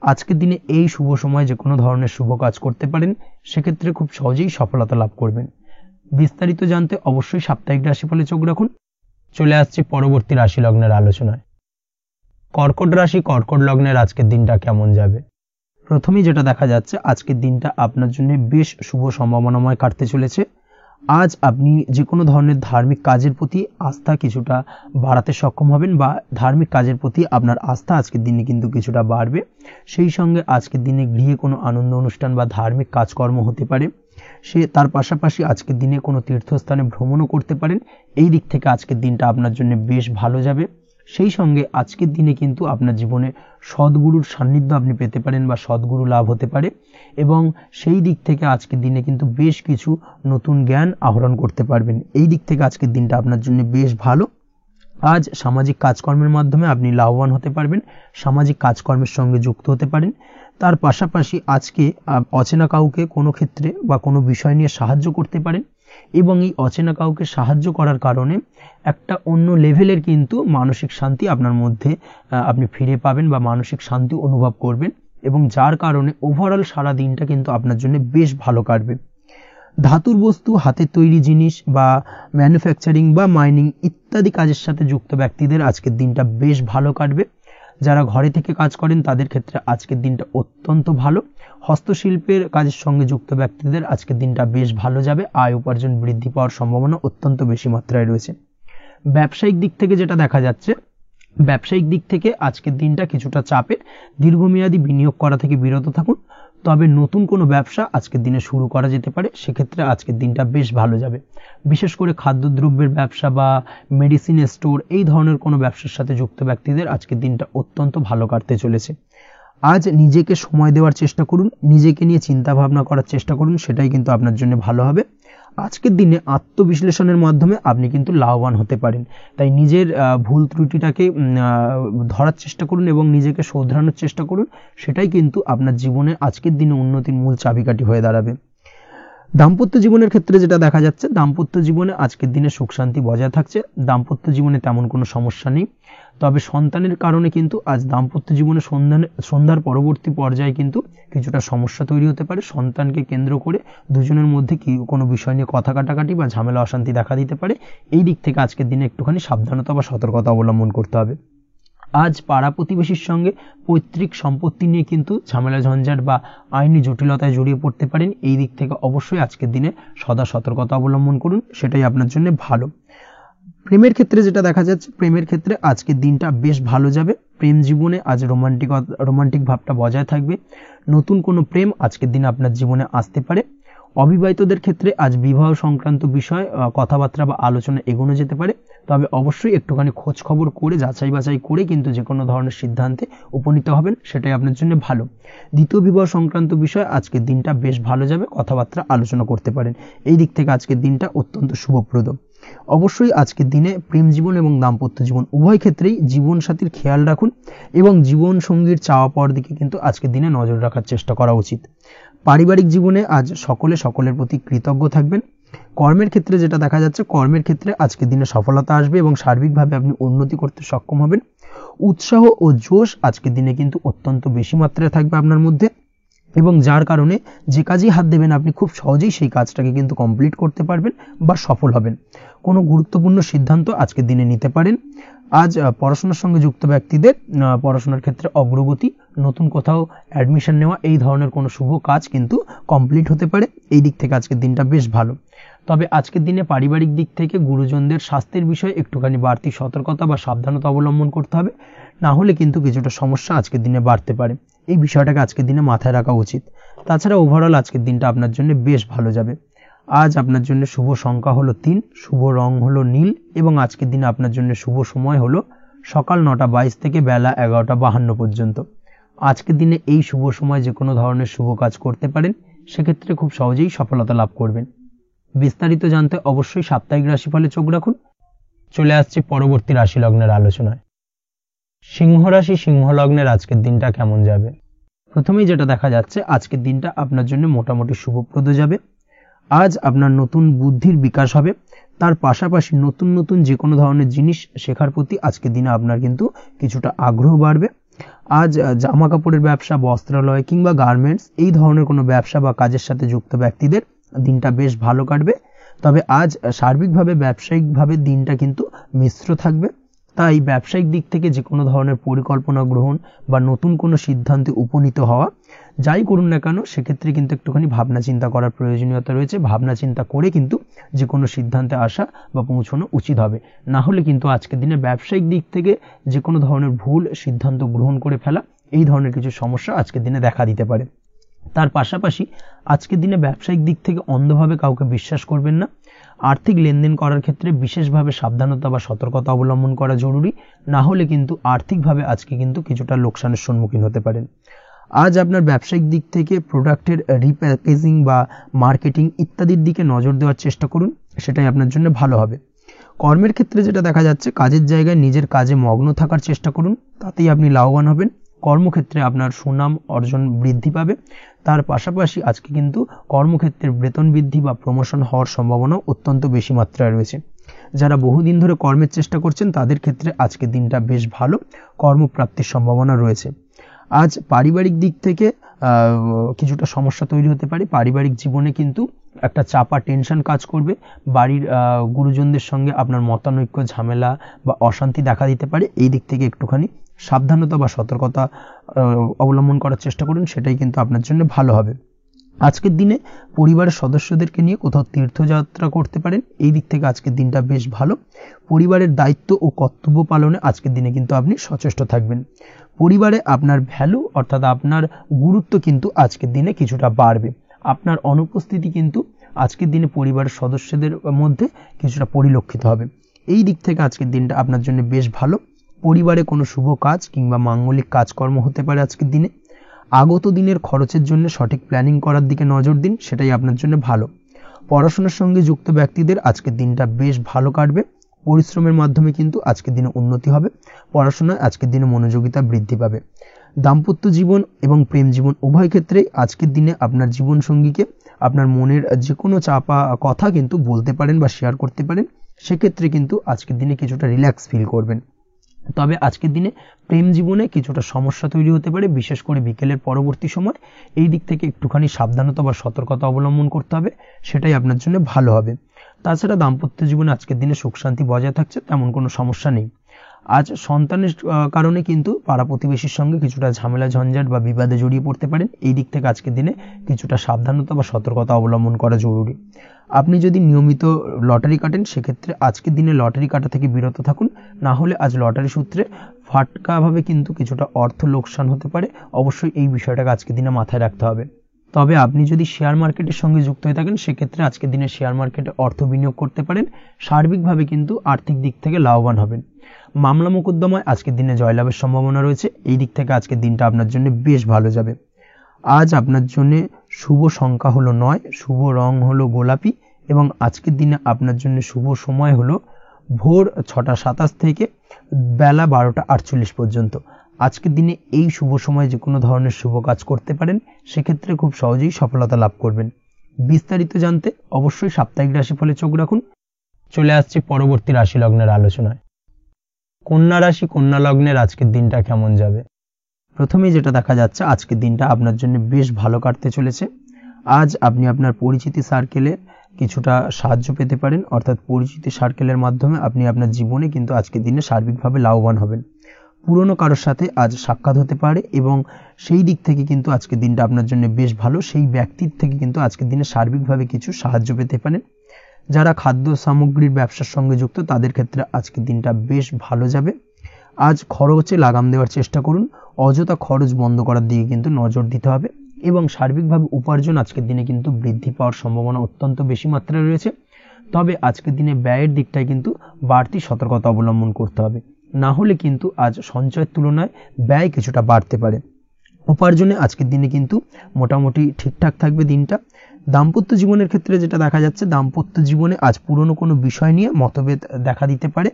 আজকের দিনে এই শুভ সময় যে কোনো ধরনের শুভ কাজ করতে পারেন, সেক্ষেত্রে খুব সহজেই সফলতা লাভ করবেন। বিস্তারিত জানতে অবশ্যই সাপ্তাহিক রাশিফলে চোখ রাখুন। চলে আসছে পরবর্তী রাশি লগ্নের আলোচনায়। কর্কট রাশি, কর্কট লগ্নের আজকের দিনটা কেমন যাবে? প্রথমেই যেটা দেখা যাচ্ছে, আজকের দিনটা আপনার জন্য বেশ শুভ সম্ভাবনাময় কাটতে চলেছে। আজ আপনি যে কোনো ধরনের ধার্মিক কাজের প্রতি আস্থা কিছুটা বাড়াতে সক্ষম হবেন বা ধার্মিক কাজের প্রতি আপনার আস্থা আজকের দিনে কিন্তু কিছুটা বাড়বে। সেই সঙ্গে আজকের দিনে গৃহে কোনো আনন্দ অনুষ্ঠান বা ধার্মিক কাজকর্ম হতে পারে। তার পাশাপাশি আজকের দিনে কোনো তীর্থস্থানে ভ্রমণও করতে পারেন। এই দিক থেকে আজকের দিনটা আপনার জন্য বেশ ভালো যাবে। সেই সঙ্গে আজকের দিনে কিন্তু আপনার জীবনে সদ্গুরুর সান্নিধ্য আপনি পেতে পারেন বা সদ্গুরু লাভ হতে পারে এবং সেই দিক থেকে আজকের দিনে কিন্তু বেশ কিছু নতুন জ্ঞান আহরণ করতে পারবেন। এই দিক থেকে আজকের দিনটা আপনার জন্য বেশ ভালো। আজ সামাজিক কাজকর্মের মাধ্যমে আপনি লাভবান হতে পারবেন, সামাজিক কাজকর্মের সঙ্গে যুক্ত হতে পারেন। তার পাশাপাশি আজকে অচেনা কাউকে কোনো ক্ষেত্রে বা কোনো বিষয় নিয়ে সাহায্য করতে পারেন এবং এই অচেনা কাউকে সাহায্য করার কারণে একটা অন্য লেভেলের কিন্তু মানসিক শান্তি আপনার মধ্যে আপনি ফিরে পাবেন বা মানসিক শান্তি অনুভব করবেন এবং যার কারণে ওভারঅল সারা দিনটা কিন্তু আপনার জন্য বেশ ভালো কাটবে। ধাতুর বস্তু, হাতের তৈরি জিনিস বা ম্যানুফ্যাকচারিং বা মাইনিং ইত্যাদি কাজের সাথে যুক্ত ব্যক্তিদের আজকের দিনটা বেশ ভালো কাটবে। যারা ঘরে থেকে কাজ করেন তাদের ক্ষেত্রে আজকের দিনটা অত্যন্ত ভালো। হস্তশিল্পের কাজের সঙ্গে যুক্ত ব্যক্তিদের আজকের দিনটা বেশ ভালো যাবে। আয় উপার্জন বৃদ্ধি পাওয়ার সম্ভাবনা অত্যন্ত বেশি মাত্রায় রয়েছে। ব্যবসায়িক দিক থেকে যেটা দেখা যাচ্ছে, ব্যবসায়িক দিক থেকে আজকের দিনটা কিছুটা চাপের। দীর্ঘমেয়াদী বিনিয়োগ করা থেকে বিরত থাকুন, তবে নতুন কোনো ব্যবসা আজকের দিনে শুরু করা যেতে পারে, সেক্ষেত্রে আজকের দিনটা বেশ ভালো যাবে। বিশেষ করে খাদ্যদ্রব্যের ব্যবসা বা মেডিসিন স্টোর এই ধরনের কোনো ব্যবসার সাথে যুক্ত ব্যক্তিদের আজকের দিনটা অত্যন্ত ভালো কাটতে চলেছে। আজ নিজেকে সময় দেওয়ার চেষ্টা করুন, নিজেকে নিয়ে চিন্তা ভাবনা করার চেষ্টা করুন, সেটাই কিন্তু আপনার জন্য ভালো হবে। আজকের দিনে আত্মবিশ্লেষণের মাধ্যমে আপনি কিন্তু লাভবান হতে পারেন, তাই নিজের ভুল ত্রুটিটাকে ধরার চেষ্টা করুন এবং নিজেকে শোধরানোর চেষ্টা করুন, সেটাই কিন্তু আপনার জীবনে আজকের দিনে উন্নতির মূল চাবিকাঠি হয়ে দাঁড়াবে। দাম্পত্য জীবনের ক্ষেত্রে যেটা দেখা যাচ্ছে, দাম্পত্য জীবনে আজকের দিনে সুখ শান্তি বজায় থাকছে। দাম্পত্য জীবনে তেমন কোনো সমস্যা নেই, তবে সন্তানের কারণে কিন্তু আজ দাম্পত্য জীবনে সন্ধ্যার পরবর্তী পর্যায়ে কিন্তু কিছুটা সমস্যা তৈরি হতে পারে। সন্তানকে কেন্দ্র করে দুজনের মধ্যে কি কোনো বিষয় নিয়ে কথা কাটাকাটি বা ঝামেলা অশান্তি দেখা দিতে পারে। এই দিক থেকে আজকের দিনে একটুখানি সাবধানতা বা সতর্কতা অবলম্বন করতে হবে। আজ পাড়া প্রতিবেশীর সঙ্গে পৈতৃক সম্পত্তি নিয়ে কিন্তু ঝামেলা ঝঞ্ঝাট বা আইনি জটিলতায় জড়িয়ে পড়তে পারেন। এই দিক থেকে অবশ্যই আজকের দিনে সদা সতর্কতা অবলম্বন করুন, সেটাই আপনার জন্য ভালো। প্রেমের ক্ষেত্রে যেটা দেখা যাচ্ছে, প্রেমের ক্ষেত্রে আজকের দিনটা বেশ ভালো যাবে। প্রেম জীবনে আজ রোমান্টিক ভাবটা বজায় থাকবে। নতুন কোনো প্রেম আজকের দিনে আপনার জীবনে আসতে পারে। অবিবাহিতদের ক্ষেত্রে আজ বিবাহ সংক্রান্ত বিষয় কথাবার্তা বা আলোচনা এগোনো যেতে পারে, তবে অবশ্যই একটুখানি খোঁজ খবর করে যাচাই বাছাই করে কিন্তু যে কোনো ধরনের সিদ্ধান্তে উপনীত হবেন, সেটাই আপনার জন্য ভালো। দ্বিতীয় বিবাহ সংক্রান্ত বিষয় আজকের দিনটা বেশ ভালো যাবে, কথাবার্তা আলোচনা করতে পারেন। এই দিক থেকে আজকের দিনটা অত্যন্ত শুভপ্রদ। অবশ্যই আজকের দিনে প্রেম জীবন এবং দাম্পত্য জীবন উভয় ক্ষেত্রেই জীবনসাথীর খেয়াল রাখুন এবং জীবন সঙ্গীর চাওয়া পাওয়ার দিকে কিন্তু আজকের দিনে নজর রাখার চেষ্টা করা উচিত। পারিবারিক জীবনে আজ সকলের প্রতি কৃতজ্ঞ থাকবেন। কর্মের ক্ষেত্রে যেটা দেখা যাচ্ছে, কর্মের ক্ষেত্রে আজকের দিনে সফলতা আসবে এবং সার্বিকভাবে আপনি উন্নতি করতে সক্ষম হবেন। উৎসাহ ও জোশ আজকের দিনে কিন্তু অত্যন্ত বেশি মাত্রায় থাকবে আপনার মধ্যে এবং যার কারণে যে কাজেই হাত দেবেন আপনি খুব সহজেই সেই কাজটাকে কিন্তু কমপ্লিট করতে পারবেন বা সফল হবেন। কোনো গুরুত্বপূর্ণ সিদ্ধান্ত আজকের দিনে নিতে পারেন। আজ পড়াশোনার সঙ্গে যুক্ত ব্যক্তিদের পড়াশোনার ক্ষেত্রে অগ্রগতি, নতুন কোথাও অ্যাডমিশন নেওয়া এই ধরনের কোনো শুভ কাজ কিন্তু কমপ্লিট হতে পারে। এই দিক থেকে আজকের দিনটা বেশ ভালো। তবে আজকের দিনে পারিবারিক দিক থেকে গুরুজনদের স্বাস্থ্যের বিষয়ে একটুখানি বাড়তি সতর্কতা বা সাবধানতা অবলম্বন করতে হবে, না হলে কিন্তু কিছুটা সমস্যা আজকের দিনে বাড়তে পারে। এই বিষয়টাকে আজকের দিনে মাথায় রাখা উচিত। তাছাড়া ওভারঅল আজকের দিনটা আপনার জন্য বেশ ভালো যাবে। আজ আপনার জন্য শুভ সংখ্যা হলো 3, শুভ রং হলো নীল এবং আজকের দিনে আপনার জন্য শুভ সময় হলো সকাল 9:22 থেকে বেলা 11:52 পর্যন্ত। আজকের দিনে এই শুভ সময় যে কোনো ধরনের শুভ কাজ করতে পারেন, সেক্ষেত্রে খুব সহজেই সফলতা লাভ করবেন। বিস্তারিত জানতে অবশ্যই সাপ্তাহিক রাশিফলে চোখ রাখুন। চলে আসছে পরবর্তী রাশি লগ্নের আলোচনায়। সিংহ রাশি, সিংহ লগ্নের আজকের দিনটা কেমন যাবে? প্রথমেই যেটা দেখা যাচ্ছে, আজকের দিনটা আপনার জন্য মোটামুটি শুভপ্রদ যাবে। আজ আপনার নতুন বুদ্ধির বিকাশ হবে, তার পাশাপাশি নতুন নতুন যে কোনো ধরনের জিনিস শেখার প্রতি আজকের দিনে আপনার কিন্তু কিছুটা আগ্রহ বাড়বে। আজ জামা কাপড়ের ব্যবসা, বস্ত্রালয় কিংবা গার্মেন্টস এই ধরনের কোনো ব্যবসা বা কাজের সাথে যুক্ত ব্যক্তিদের দিনটা বেশ ভালো কাটবে। তবে আজ সার্বিকভাবে ব্যবসায়িকভাবে দিনটা কিন্তু মিশ্র থাকবে। তাই ব্যবসায়িক দিক থেকে যে কোনো ধরনের পরিকল্পনা গ্রহণ বা নতুন কোনো সিদ্ধান্তে উপনীত হওয়া, যাই করুন না কেন সেক্ষেত্রে কিন্তু একটুখানি ভাবনা চিন্তা করার প্রয়োজনীয়তা রয়েছে। ভাবনা চিন্তা করে কিন্তু যে কোনো সিদ্ধান্তে আসা বা পৌঁছানো উচিত হবে, না হলে কিন্তু আজকের দিনে ব্যবসায়িক দিক থেকে যে কোনো ধরনের ভুল সিদ্ধান্ত গ্রহণ করে ফেলা, এই ধরনের কিছু সমস্যা আজকের দিনে দেখা দিতে পারে। তার পাশাপাশি আজকের দিনে ব্যবসায়িক দিক থেকে অন্ধভাবে কাউকে বিশ্বাস করবেন না। আর্থিক লেনদেন করার ক্ষেত্রে বিশেষভাবে সাবধানতা বা সতর্কতা অবলম্বন করা জরুরি, না হলে কিন্তু আর্থিকভাবে আজকে কিন্তু কিছুটা লোকসানের সম্মুখীন হতে পারেন। আজ আপনার ব্যবসায়িক দিক থেকে প্রোডাক্টের রিপ্যাকেজিং বা মার্কেটিং ইত্যাদির দিকে নজর দেওয়ার চেষ্টা করুন, সেটাই আপনার জন্য ভালো হবে। কর্মের ক্ষেত্রে যেটা দেখা যাচ্ছে, কাজের জায়গায় নিজের কাজে মগ্ন থাকার চেষ্টা করুন, তাতেই আপনি লাভবান হবেন। কর্মক্ষেত্রে আপনার সুনাম অর্জন বৃদ্ধি পাবে। তার পাশাপাশি আজকে কিন্তু কর্মক্ষেত্রে বেতন বৃদ্ধি বা প্রমোশন হওয়ার সম্ভাবনা অত্যন্ত বেশি মাত্রায় রয়েছে। যারা বহুদিন ধরে কর্মের চেষ্টা করছেন তাদের ক্ষেত্রে আজকের দিনটা বেশ ভালো, কর্মপ্রাপ্তির সম্ভাবনা রয়েছে। আজ পারিবারিক দিক থেকে কিছুটা সমস্যা তৈরি হতে পারে। পারিবারিক জীবনে কিন্তু একটা চাপা টেনশন কাজ করবে। বাড়ির গুরুজনদের সঙ্গে আপনার মতানৈক্য, ঝামেলা বা অশান্তি দেখা দিতে পারে। এই দিক থেকে একটুখানি সাবধানতা বা সতর্কতা অবলম্বন করার চেষ্টা করুন, সেটাই কিন্তু আপনার জন্য ভালো হবে। আজকের দিনে পরিবারের সদস্যদেরকে নিয়ে কোথাও তীর্থযাত্রা করতে পারেন, এই দিক থেকে আজকের দিনটা বেশ ভালো। পরিবারের দায়িত্ব ও কর্তব্য পালনে আজকের দিনে কিন্তু আপনি সচেষ্ট থাকবেন। পরিবারে আপনার ভ্যালু অর্থাৎ আপনার গুরুত্ব কিন্তু আজকের দিনে কিছুটা বাড়বে। আপনার অনুপস্থিতি কিন্তু আজকের দিনে পরিবারের সদস্যদের মধ্যে কিছুটা পরিলক্ষিত হবে। এই দিক থেকে আজকের দিনটা আপনার জন্য বেশ ভালো। পরিবারে কোনো শুভ কাজ কিংবা মাঙ্গলিক কাজকর্ম হতে পারে আজকের দিনে। আগত দিনের খরচের জন্য সঠিক প্ল্যানিং করার দিকে নজর দিন, সেটাই আপনার জন্য ভালো। পড়াশোনার সঙ্গে যুক্ত ব্যক্তিদের আজকের দিনটা বেশ ভালো কাটবে। পরিশ্রমের মাধ্যমে কিন্তু আজকের দিনে উন্নতি হবে। পড়াশোনায় আজকের দিনে মনোযোগিতা বৃদ্ধি পাবে। দাম্পত্য জীবন এবং প্রেম জীবন উভয় ক্ষেত্রেই আজকের দিনে আপনার জীবনসঙ্গীকে আপনার মনের যে কোনো চাপা কথা কিন্তু বলতে পারেন বা শেয়ার করতে পারেন। সেক্ষেত্রে কিন্তু আজকের দিনে কিছুটা রিল্যাক্স ফিল করবেন। তবে আজকের দিনে প্রেম জীবনে কিছুটা সমস্যা তৈরি হতে পারে, বিশেষ করে বিকেলের পরবর্তী সময়। এই দিক থেকে একটুখানি সাবধানতা বা সতর্কতা অবলম্বন করতে হবে, সেটাই আপনার জন্য ভালো হবে। তাছাড়া দাম্পত্য জীবনে আজকের দিনে সুখ শান্তি বজায় থাকছে, তেমন কোনো সমস্যা নেই। আজ সন্তানের কারণে কিন্তু পাড়া প্রতিবেশীর সঙ্গে কিছুটা ঝামেলা ঝঞ্ঝাট বা বিবাদে জড়িয়ে পড়তে পারেন। এই দিক থেকে আজকের দিনে কিছুটা সাবধানতা বা সতর্কতা অবলম্বন করা জরুরি। আপনি যদি নিয়মিত লটারি কাটেন সেক্ষেত্রে আজকের দিনে লটারি কাটা থেকে বিরত থাকুন, না হলে আজ লটারি সূত্রে ফাটকাভাবে কিন্তু কিছুটা অর্থ লোকসান হতে পারে। অবশ্যই এই বিষয়টাকে আজকের দিনে মাথায় রাখতে হবে। তবে আপনি যদি শেয়ার মার্কেটের সঙ্গে যুক্ত হয়ে থাকেন সেক্ষেত্রে আজকের দিনে শেয়ার মার্কেটে অর্থ বিনিয়োগ করতে পারেন। সার্বিকভাবে কিন্তু আর্থিক দিক থেকে লাভবান হবেন। মামলা মোকদ্দমায় আজকের দিনে জয়লাভের সম্ভাবনা রয়েছে। এই দিক থেকে আজকের দিনটা আপনার জন্য বেশ ভালো যাবে। আজ আপনার জন্য শুভ সংখ্যা হলো 9, শুভ রং হলো গোলাপি এবং আজকের দিনে আপনার জন্য শুভ সময় হলো ভোর 6টা 27 থেকে বেলা 12টা 48 পর্যন্ত। আজকের দিনে এই শুভ সময় যে কোনো ধরনের শুভ কাজ করতে পারেন, সেক্ষেত্রে খুব সহজেই সফলতা লাভ করবেন। বিস্তারিত জানতে অবশ্যই সাপ্তাহিক রাশিফলে চোখ রাখুন। চলে আসছে পরবর্তী রাশি লগ্নের আলোচনায়। কন্যা রাশি, কন্যা লগ্নের আজকের দিনটা কেমন যাবে? প্রথমেই যেটা দেখা যাচ্ছে, আজকের দিনটা আপনার জন্য বেশ ভালো কাটতে চলেছে। আজ আপনি আপনার পরিচিতি সার্কেলে কিছুটা সাহায্য পেতে পারেন, অর্থাৎ পরিচিতি সার্কেলের মাধ্যমে আপনি আপনার জীবনে কিন্তু আজকের দিনে সার্বিকভাবে লাভবান হবেন। পুরনো কারোর সাথে আজ সাক্ষাৎ হতে পারে এবং সেই দিক থেকে কিন্তু আজকের দিনটা আপনার জন্য বেশ ভালো। সেই ব্যক্তির থেকে কিন্তু আজকের দিনে সার্বিকভাবে কিছু সাহায্য পেতে পারেন। যারা খাদ্য সামগ্রীর ব্যবসার সঙ্গে যুক্ত তাদের ক্ষেত্রে আজকের দিনটা বেশ ভালো যাবে। আজ খরচে লাগাম দেওয়ার চেষ্টা করুন, অযথা খরচ বন্ধ করার দিকে কিন্তু নজর দিতে হবে এবং সার্বিকভাবে উপার্জন আজকের দিনে কিন্তু বৃদ্ধি পাওয়ার সম্ভাবনা অত্যন্ত বেশি মাত্রায় রয়েছে। তবে আজকের দিনে ব্যয়ের দিকটায় কিন্তু বাড়তি সতর্কতা অবলম্বন করতে হবে, না হলে কিন্তু আজ সঞ্চয়ের তুলনায় ব্যয় কিছুটা বাড়তে পারে। উপার্জনে আজকের দিনে কিন্তু মোটামুটি ঠিকঠাক থাকবে দিনটা। দাম্পত্য জীবনের ক্ষেত্রে যেটা দেখা যাচ্ছে, দাম্পত্য জীবনে আজ পুরনো কোনো বিষয় নিয়ে মতভেদ দেখা দিতে পারে।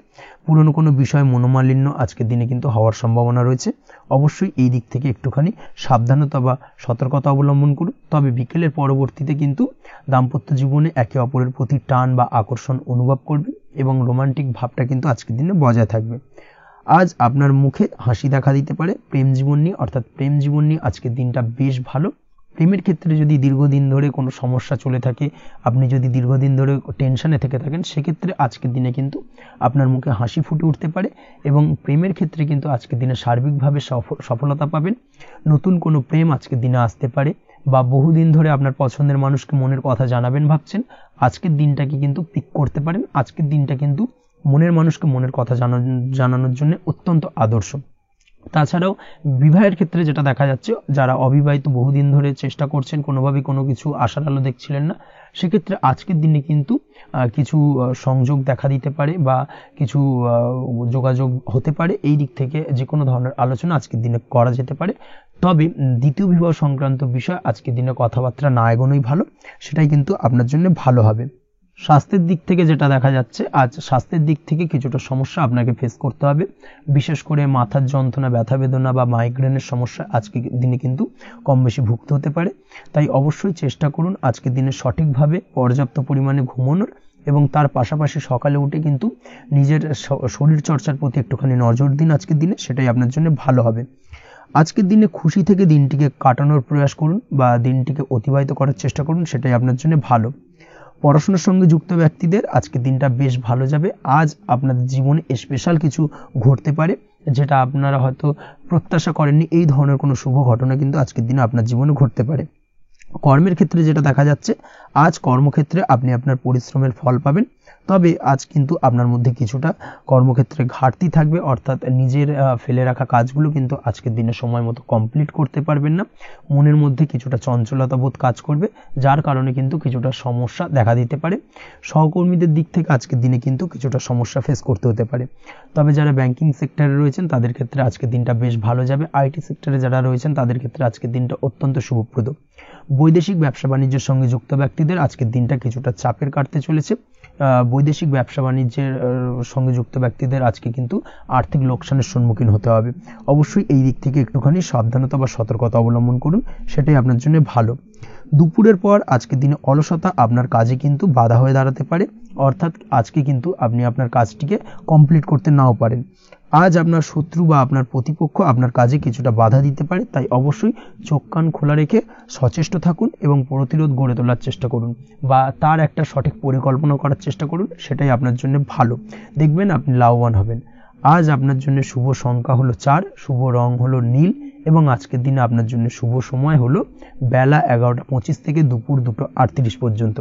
পুরনো কোনো বিষয় মনোমালিন্য আজকের দিনে কিন্তু হওয়ার সম্ভাবনা রয়েছে। অবশ্যই এই দিক থেকে একটুখানি সাবধানতা বা সতর্কতা অবলম্বন করুন। তবে বিকেলের পরবর্তীতে কিন্তু দাম্পত্য জীবনে একে অপরের প্রতি টান বা আকর্ষণ অনুভব করবে এবং রোমান্টিক ভাবটা কিন্তু আজকের দিনে বজায় থাকবে। আজ আপনার মুখে হাসি দেখা দিতে পারে। প্রেম জীবন নিয়ে অর্থাৎ প্রেম জীবন নিয়ে আজকের দিনটা বেশ ভালো। প্রেমের ক্ষেত্রে যদি দীর্ঘদিন ধরে কোনো সমস্যা চলে থাকে, আপনি যদি দীর্ঘদিন ধরে টেনশনে থেকে থাকেন, সেক্ষেত্রে আজকের দিনে কিন্তু আপনার মুখে হাসি ফুটে উঠতে পারে এবং প্রেমের ক্ষেত্রে কিন্তু আজকের দিনে সার্বিকভাবে সফলতা পাবেন। নতুন কোনো প্রেম আজকের দিনে আসতে পারে, বা বহুদিন ধরে আপনার পছন্দের মানুষকে মনের কথা জানাবেন ভাবছেন, আজকের দিনটাকে কিন্তু পিক করতে পারেন। আজকের দিনটা কিন্তু মনের মানুষকে মনের কথা জানানোর জন্য অত্যন্ত আদর্শ। তাছাড়াও বিবাহের ক্ষেত্রে যেটা দেখা যাচ্ছে, যারা অবিবাহিত বহুদিন ধরে চেষ্টা করছেন, কোনোভাবে কোনো কিছু আশার আলো দেখছিলেন না, সেক্ষেত্রে আজকের দিনে কিন্তু কিছু সংযোগ দেখা দিতে পারে বা কিছু যোগাযোগ হতে পারে। এই দিক থেকে যে কোনো ধরনের আলোচনা আজকের দিনে করা যেতে পারে। তবে দ্বিতীয় বিবাহ সংক্রান্ত বিষয় আজকের দিনে কথাবার্তা না এগোনোই ভালো, সেটাই কিন্তু আপনার জন্য ভালো হবে। স্বাস্থ্যের দিক থেকে যেটা দেখা যাচ্ছে, আজ স্বাস্থ্যের দিক থেকে কিছুটা সমস্যা আপনাকে ফেস করতে হবে। বিশেষ করে মাথার যন্ত্রণা, ব্যথা বেদনা বা মাইগ্রেনের সমস্যা আজকের দিনে কিন্তু কম বেশি ভুগতে হতে পারে। তাই অবশ্যই চেষ্টা করুন আজকের দিনে সঠিকভাবে পর্যাপ্ত পরিমাণে ঘুমানোর, এবং তার পাশাপাশি সকালে উঠে কিন্তু নিজের শরীর চর্চার প্রতি একটুখানি নজর দিন আজকের দিনে, সেটাই আপনার জন্য ভালো হবে। আজকের দিনে খুশি থেকে দিনটিকে কাটানোর প্রয়াস করুন বা দিনটিকে অতিবাহিত করার চেষ্টা করুন, সেটাই আপনার জন্য ভালো। পড়াশোনার সঙ্গে যুক্ত ব্যক্তিদের আজকের দিনটা বেশ ভালো যাবে। আজ আপনাদের জীবনে স্পেশাল কিছু ঘটতে পারে, যেটা আপনারা হয়তো প্রত্যাশা করেননি। এই ধরনের কোনো শুভ ঘটনা কিন্তু আজকের দিনে আপনার জীবনে ঘটতে পারে। কর্মের ক্ষেত্রে যেটা দেখা যাচ্ছে, আজ কর্মক্ষেত্রে আপনি আপনার পরিশ্রমের ফল পাবেন। তবে আজ কিন্তু আপনার মধ্যে কিছুটা কর্মক্ষেত্রে ঘাটতি থাকবে, অর্থাৎ নিজের ফেলে রাখা কাজগুলো কিন্তু আজকের দিনে সময় মতো কমপ্লিট করতে পারবেন না। মনের মধ্যে কিছুটা চঞ্চলতা বোধ কাজ করবে, যার কারণে কিন্তু কিছুটা সমস্যা দেখা দিতে পারে। সহকর্মীদের দিক থেকে আজকের দিনে কিন্তু কিছুটা সমস্যা ফেস করতে হতে পারে। তবে যারা ব্যাংকিং সেক্টরে রয়েছেন তাদের ক্ষেত্রে আজকের দিনটা বেশ ভালো যাবে। আইটি সেক্টরে যারা রয়েছেন তাদের ক্ষেত্রে আজকের দিনটা অত্যন্ত শুভপ্রদ। বৈদেশিক ব্যবসা বাণিজ্যের সঙ্গে যুক্ত ব্যক্তিদের আজকের দিনটা কিছুটা চাপের কাটতে চলেছে। বৈদেশিক ব্যবসা বাণিজ্যের সঙ্গে যুক্ত ব্যক্তিদের আজকে কিন্তু আর্থিক লোকসানের সম্মুখীন হতে হবে। অবশ্যই এই দিক থেকে একটুখানি সাবধানতা বা সতর্কতা অবলম্বন করুন, সেটাই আপনার জন্য ভালো। দুপুরের পর আজকের দিনে অলসতা আপনার কাজে কিন্তু বাধা হয়ে দাঁড়াতে পারে, অর্থাৎ আজকে কিন্তু আপনি আপনার কাজটিকে কমপ্লিট করতে নাও পারেন। আজ আপনার শত্রু বা আপনার প্রতিপক্ষ আপনার কাজে কিছুটা বাধা দিতে পারে, তাই অবশ্যই চোখ কান খোলা রেখে সচেষ্ট থাকুন এবং প্রতিরোধ গড়ে তোলার চেষ্টা করুন বা তার একটা সঠিক পরিকল্পনা করার চেষ্টা করুন, সেটাই আপনার জন্য ভালো। দেখবেন আপনি লাভবান হবেন। আজ আপনার জন্য শুভ সংখ্যা হলো 4, শুভ রং হলো নীল, এবং আজকের দিনে আপনার জন্য শুভ সময় হলো বেলা 11:25 থেকে দুপুর 2:38 পর্যন্ত।